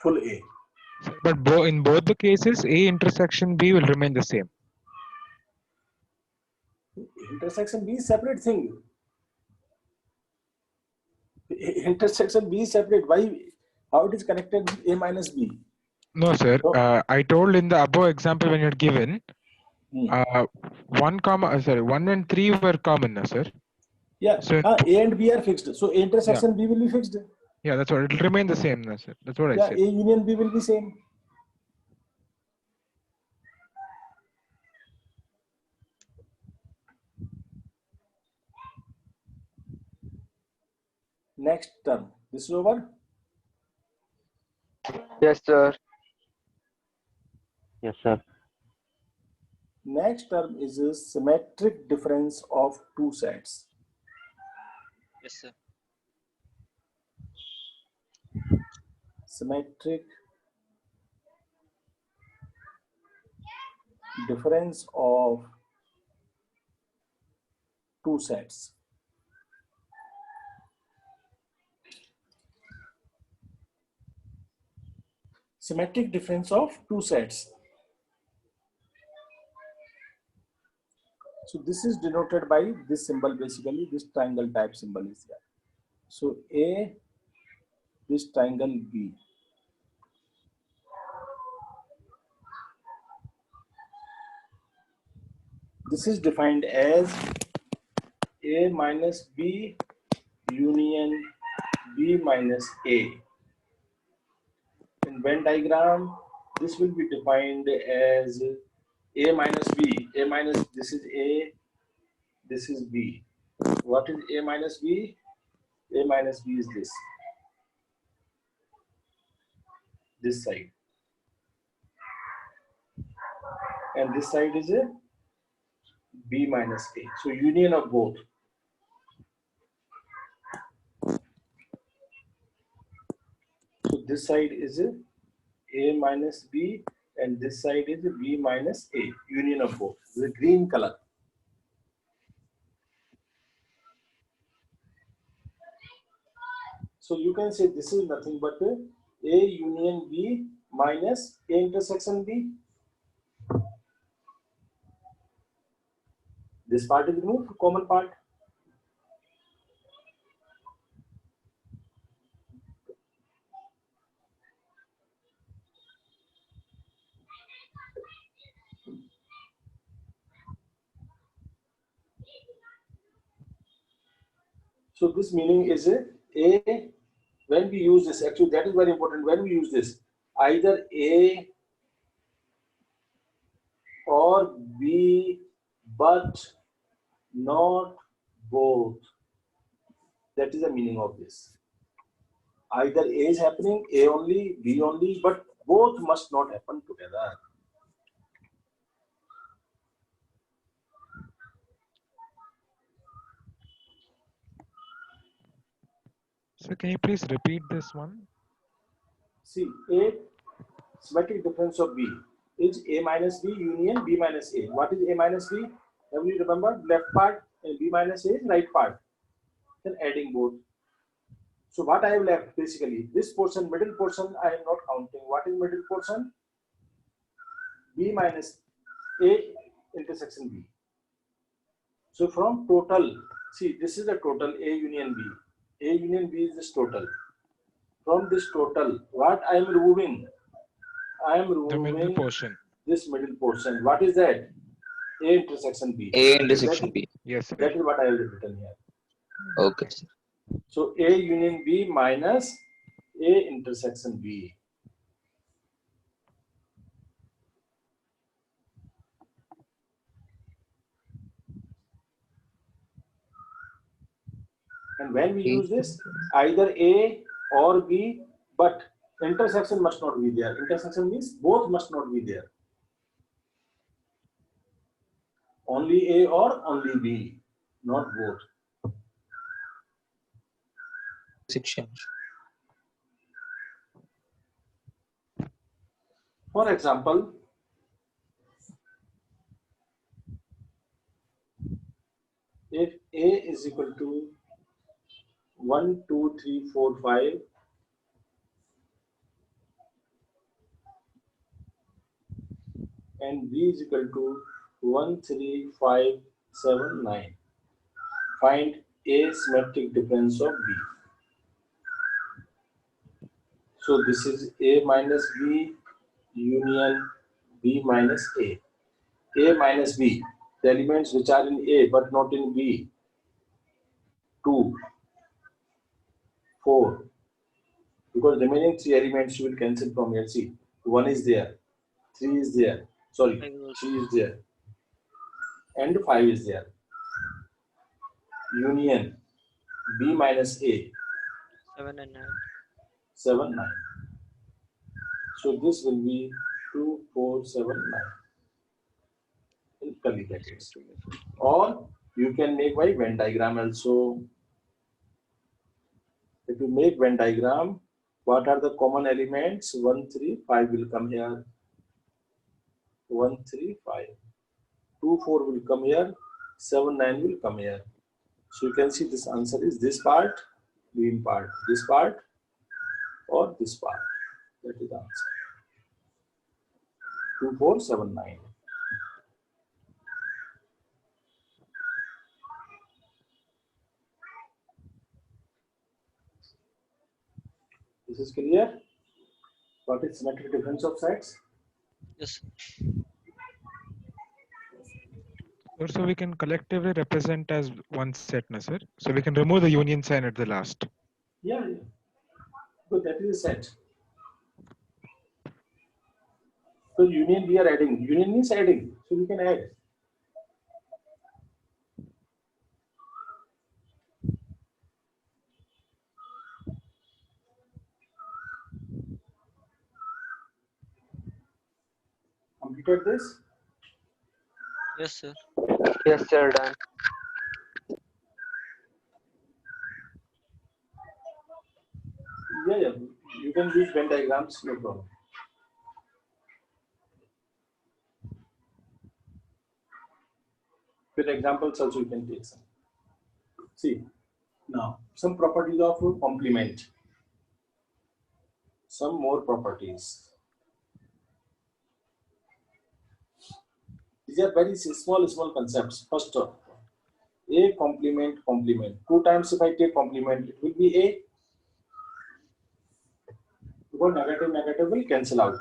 Full A. But in both the cases, A intersection B will remain the same. Intersection B is separate thing. Intersection B is separate. Why? How it is connected with A minus B? No, sir. No. I told in the above example when you had given, Hmm. 1 and 3 were common, sir. Yeah. So A and B are fixed. So A intersection B will be fixed. yeah, that's what it will remain the same, sir. That's what I Yeah. said. A union B will be same. Next term. This is over. Yes, sir. Yes, sir. Next term is a symmetric difference of two sets. Yes, sir. Symmetric difference of two sets. Symmetric difference of two sets. So this is denoted by this symbol, basically this triangle type symbol is here. So A, this triangle B. This is defined as A minus B union B minus A. In Venn diagram, this will be defined as A minus B. A minus, this is A, this is B. What is A minus B? A minus B is this side. And this side is a B minus A. So union of both. So this side is A minus B and this side is B minus A. Union of both. The green color. So you can say this is nothing but A union B minus A intersection B. This part is removed, common part. So this meaning is A, when we use this, actually that is very important, when we use this, either A or B, but not both. That is the meaning of this. Either A is happening, A only, B only, but both must not happen together. So can you please repeat this one? See, A symmetric difference of B is A minus B union B minus A. What is A minus B? Everybody remember, left part and B minus A is right part. Then adding both. So what I have left basically, this portion, middle portion, I am not counting. What is middle portion? B minus A intersection B. So from total, see this is the total A union B. A union B is this total. From this total, what I am removing? I am The middle removing portion. this middle portion. What is that? A intersection B. A intersection B. Yes, sir. That is what I have written here. Okay, sir. So A union B minus A intersection B. And when we use this, either A or B, but intersection must not be there. Intersection means both must not be there. Only A or only B, not both. Section. For example, if A is equal to 1, 2, 3, 4, 5, and B is equal to 1, 3, 5, 7, 9. Find A symmetric difference of B. So this is A minus B union B minus A. A minus B, the elements which are in A but not in B. 2, 4. Because remaining 3 elements you will cancel from here. See, 1 is there, 3 is there, sorry, 3 is there, and 5 is there. Union B minus A. 7 and 9. 7, 9. So this will be 2, 4, 7, 9 in curly brackets. Or you can make by Venn diagram also. If you make Venn diagram, what are the common elements? 1, 3, 5 will come here. 1, 3, 5. 2, 4 will come here. 7, 9 will come here. So you can see this answer is this part, green part, this part, or this part. That is the answer. 2, 4, 7, 9. This is clear? What is symmetric difference of sides? Yes. So we can collectively represent as one set, na sir? So we can remove the union sign at the last. Yeah, yeah. But that is a set. So union we are adding. Union means adding. So we can add. Completed this? Yes, sir. Yes, sir, done. Yeah, yeah. You can use Venn diagrams, no problem. With examples also you can take some. See, now some properties of complement. Some more properties. These are very small concepts. First of all, A complement, complement. 2 times if I take complement, it will be A. Because negative will cancel out.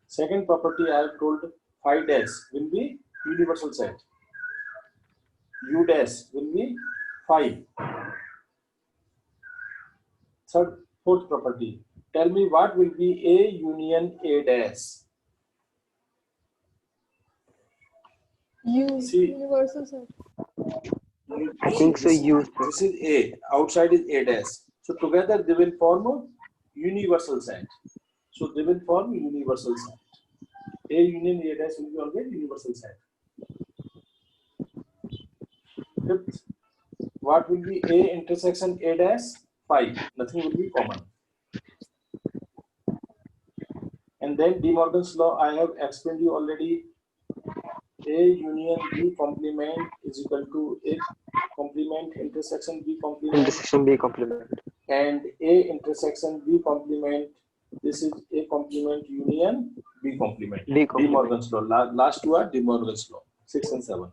Second property I have told phi dash will be universal set. U dash will be phi. Fourth property. Tell me what will be A union A dash. See, Universal set. I think so. U, sir. This is A. Outside is A dash. So together they will form a universal set. So they will form universal set. A union A dash will be always universal set. Fifth, what will be A intersection A dash? 5. Nothing will be common. And then De Morgan's law I have explained you already. A union B complement is equal to A complement intersection B complement, Intersection B complement. and A intersection B complement. This is A complement union B complement. B De complement. Morgan's law. Last two are De Morgan's law. 6 and 7.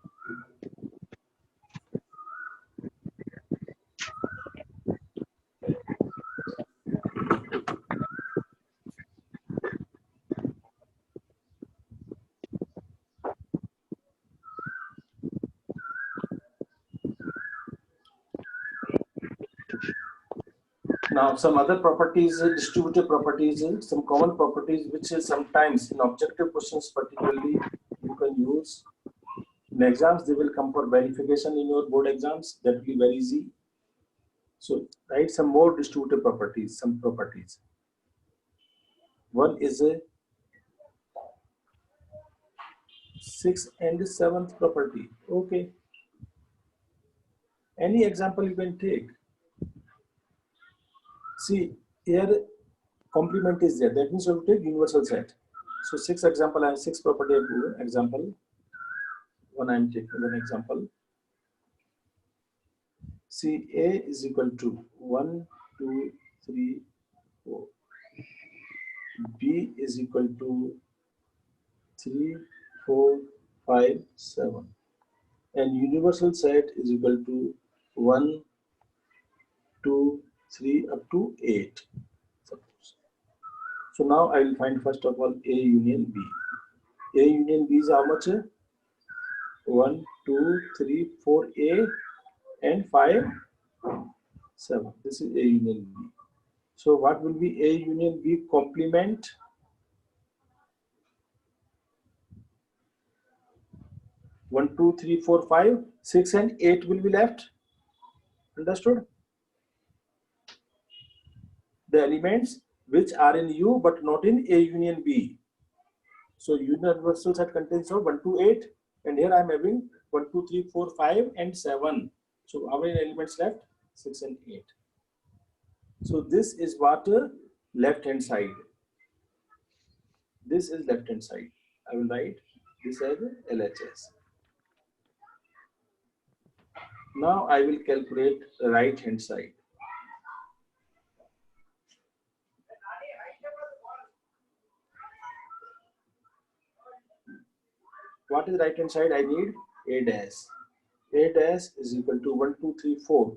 Now, some other properties, distributive properties, some common properties, which is sometimes in objective questions, particularly, you can use. In exams, they will come for verification in your board exams. That will be very easy. So, write some more distributive properties, some properties. One is a 6th and 7th property. Okay. Any example you can take. See, here complement is there. That means you have to take universal set. So 6 example, I have 6 property example. One I am taking one example. See, A is equal to 1, 2, 3, 4. B is equal to 3, 4, 5, 7. And universal set is equal to 1, 2, 3 up to 8. Suppose. So now I will find first of all A union B. A union B is how much? 1, 2, 3, 4 A and 5, 7. This is A union B. So what will be A union B complement? One, two, three, four, 5, 6 and 8 will be left. Understood? The elements which are in U but not in A union B. So universal set contains of 1 to 8, and here I am having 1, 2, 3, 4, 5 and 7. So how many elements left? 6 and 8. So this is what left hand side. This is left hand side. I will write this as LHS. Now I will calculate the right hand side. What is right hand side? I need A dash. A dash is equal to 1, 2, 3, 4.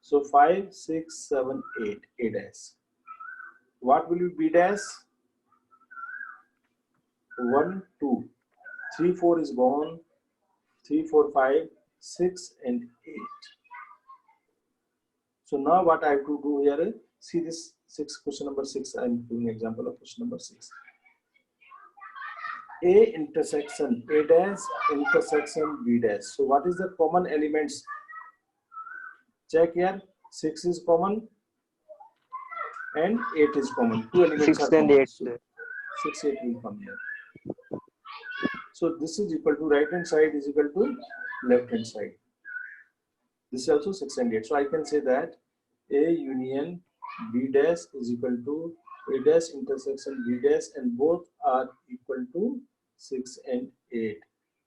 So 5, 6, 7, 8. A dash. What will be B dash? 1, 2, 3, 4 is gone. 3, 4, 5, 6 and 8. So now what I have to do here is see this question number 6. I am doing example of question number 6. A intersection A dash intersection B dash. So what is the common elements? Check here. 6 is common and 8 is common. Two elements 6 are and common. 8. So 6, 8 will come here. So this is equal to right hand side is equal to left hand side. This is also 6 and 8. So I can say that A union B dash is equal to A dash intersection B dash, and both are equal to 6 and 8.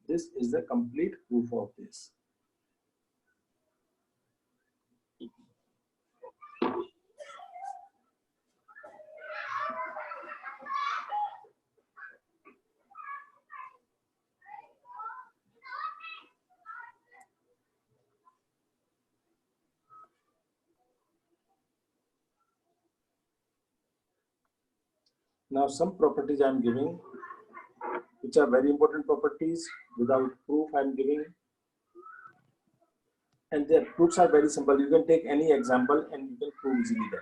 This is the complete proof of this. Now some properties I am giving, which are very important properties. Without proof I am giving, and their proofs are very simple. You can take any example and you can prove easily them.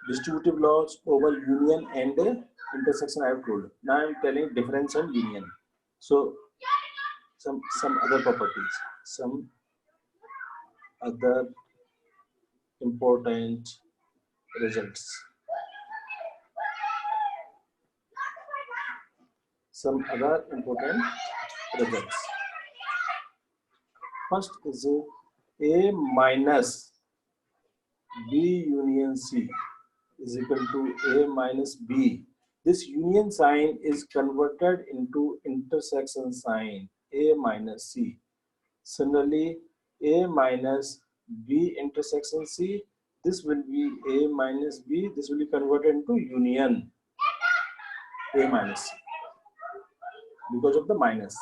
Distributive laws over union and intersection I have told. Now I am telling difference and union. So some other properties, some other important results. Some other important results. First is A minus B union C is equal to A minus B. This union sign is converted into intersection sign A minus C. Similarly, A minus B intersection C, this will be A minus B, this will be converted into union A minus C because of the minus.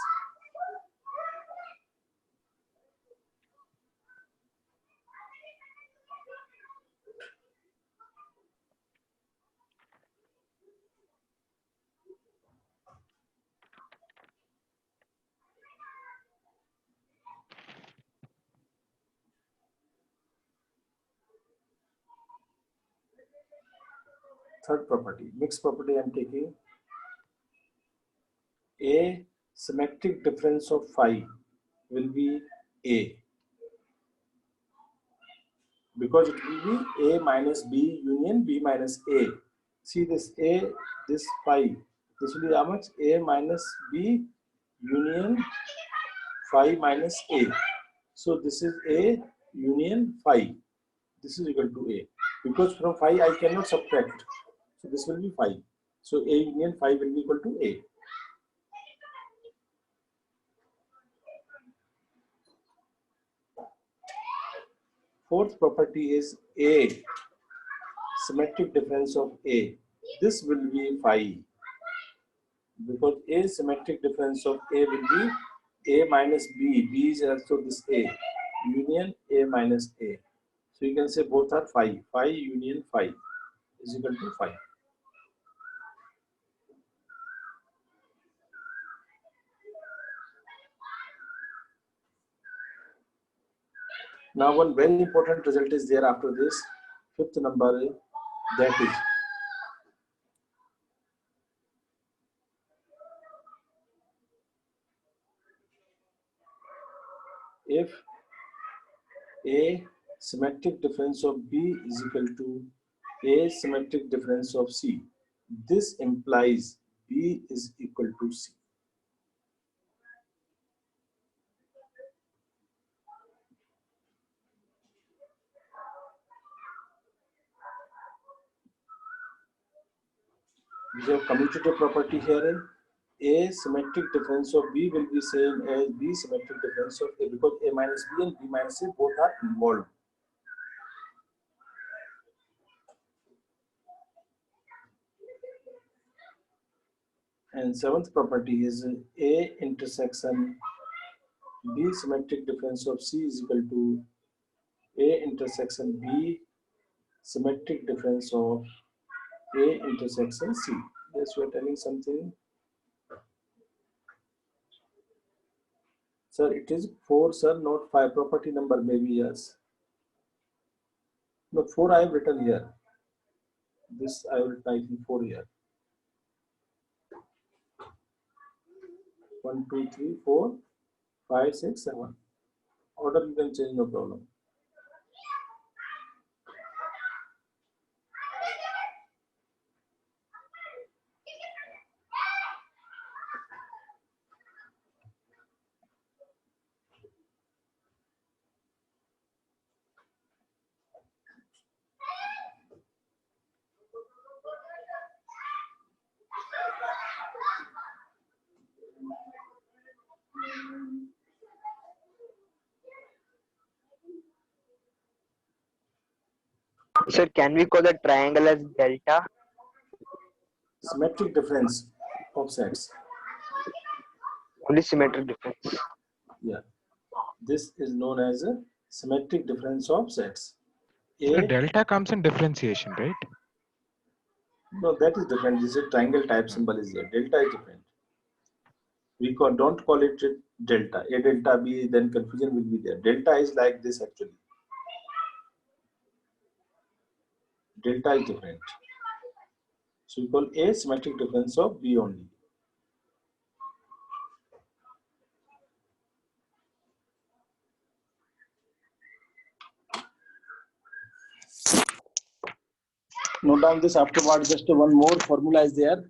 Third property, mixed property I am taking. A symmetric difference of phi will be A because it will be A minus B union B minus A. See this A, this phi, this will be how much? A minus B union phi minus A. So this is A union phi. This is equal to A. Because from phi I cannot subtract. So this will be phi. So A union phi will be equal to A. Fourth property is A symmetric difference of A. This will be phi. Because A symmetric difference of A will be A minus B. B is also this A. Union A minus A. So you can say both are phi. Phi union phi is equal to phi. Now one very important result is there after this. Fifth number, that is if A symmetric difference of B is equal to A symmetric difference of C. This implies B is equal to C. We have commutative property here. A symmetric difference of B will be same as B symmetric difference of A because A minus B and B minus A both are involved. And seventh property is A intersection B symmetric difference of C is equal to A intersection B symmetric difference of A intersection C. Yes, we are telling something. Sir, it is 4, sir, not 5. Property number maybe, yes. No, 4 I have written here. This I will type in 4 here. 1, 2, 3, 4, 5, 6, 7. Order you can change, no problem. Sir, can we call the triangle as delta? Symmetric difference of sets. Only symmetric difference. Yeah. This is known as a symmetric difference of sets. So A, delta comes in differentiation, right? no, that is different. This is a triangle type symbol is here. Delta is different. We don't call it delta. A delta B, then confusion will be there. Delta is like this actually. delta is different. So we call A symmetric difference of B only. Note down this afterward, just one more formula is there.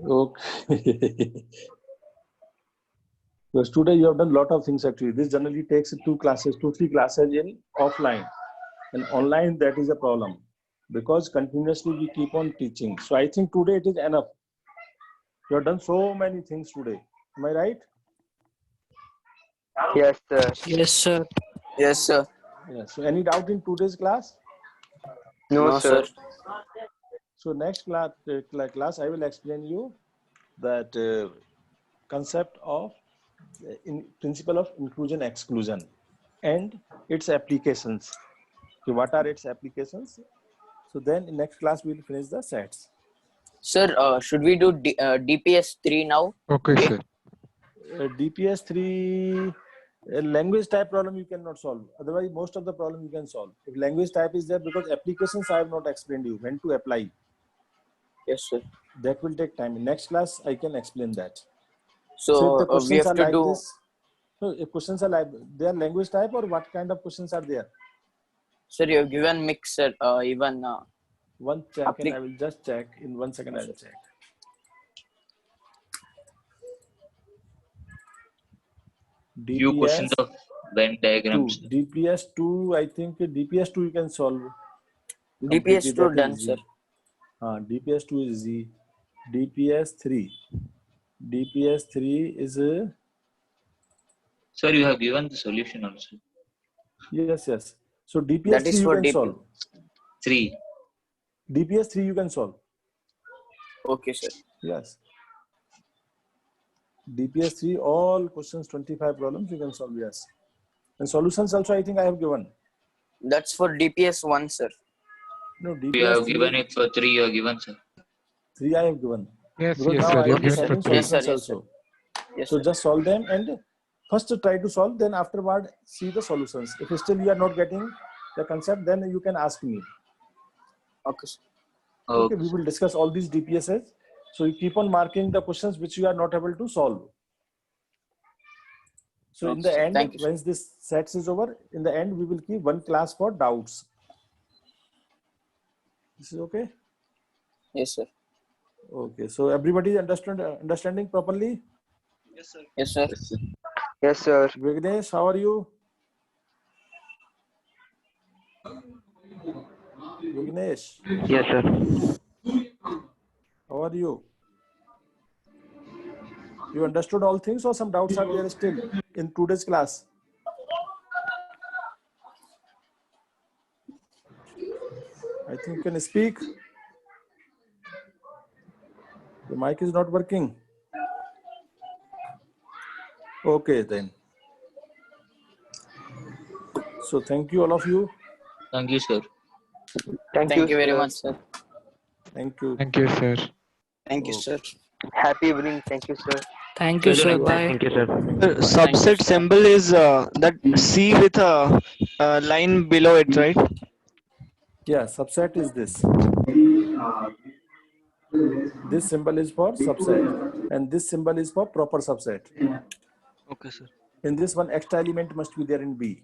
Okay. Because today you have done a lot of things actually. This generally takes 2 classes, 2-3 classes in offline. And online, that is a problem. Because continuously we keep on teaching. So I think today it is enough. You have done so many things today. Am I right? Yes, sir. Yes, sir. Yes, sir. Yeah. So any doubt in today's class? No, sir. So next class I will explain you that concept of principle of inclusion exclusion and its applications. So what are its applications? So then in next class we will finish the sets. Sir, should we do DPS 3 now? Okay, Okay. sir. DPS 3 language type problem you cannot solve. Otherwise most of the problem you can solve. If language type is there, because applications I have not explained you when to apply. Yes, sir. That will take time. In next class I can explain that. So, if the we questions have are to like do. this, no, if questions are like they are language type or what kind of questions are there? Sir, you have given mix, sir. Even One second, I will just check. In 1 second, I will check. Few questions DPS of Venn 2. diagrams. DPS 2, I think DPS 2 you can solve. DPS 2 That is done, easy. sir. DPS 2 is easy. DPS 3. DPS 3 is Sir, you have given the solution also. yes. So DPS That 3 is you for can DP. solve. 3. DPS 3 you can solve. Okay, sir. Yes. DPS 3, all questions, 25 problems you can solve, yes. And solutions also I think I have given. That's for DPS 1, sir. No, You DPS have 3, given it for 3, you have given, sir. 3 I have given. Yes, Because yes, now sir. I You will be given for solving 3. Yes, sir. solutions Yes, sir. also. Yes, So sir. just solve them and first try to solve, then afterward see the solutions. If still you are not getting the concept, then you can ask me. Okay, sir. Okay, Okay. we will discuss all these DPSs. So you keep on marking the questions which you are not able to solve. So in Okay, the sir. end, Thank you, sir. once this sets is over, in the end we will keep one class for doubts. This is okay? Yes, sir. Okay, so everybody understanding properly? Yes, sir. Yes, sir. Yes, sir. Vignesh, how are you? Vignesh, Yes, sir. how are you? You understood all things or some doubts are there still in today's class? I think you can speak. The mic is not working. Okay, then. So thank you all of you. Thank you, sir. Thank Thank you very sir. much, sir. Thank you. Thank you, sir. Thank you, Okay. sir. Happy evening. Thank you, sir. Thank you, sir. Thank you. Bye. Thank you, sir. Thank you. Bye. Subset sir. symbol is that C with a line below it, right? Yeah, subset is this. This symbol is for subset and this symbol is for proper subset. Okay, sir. In this one, extra element must be there in B.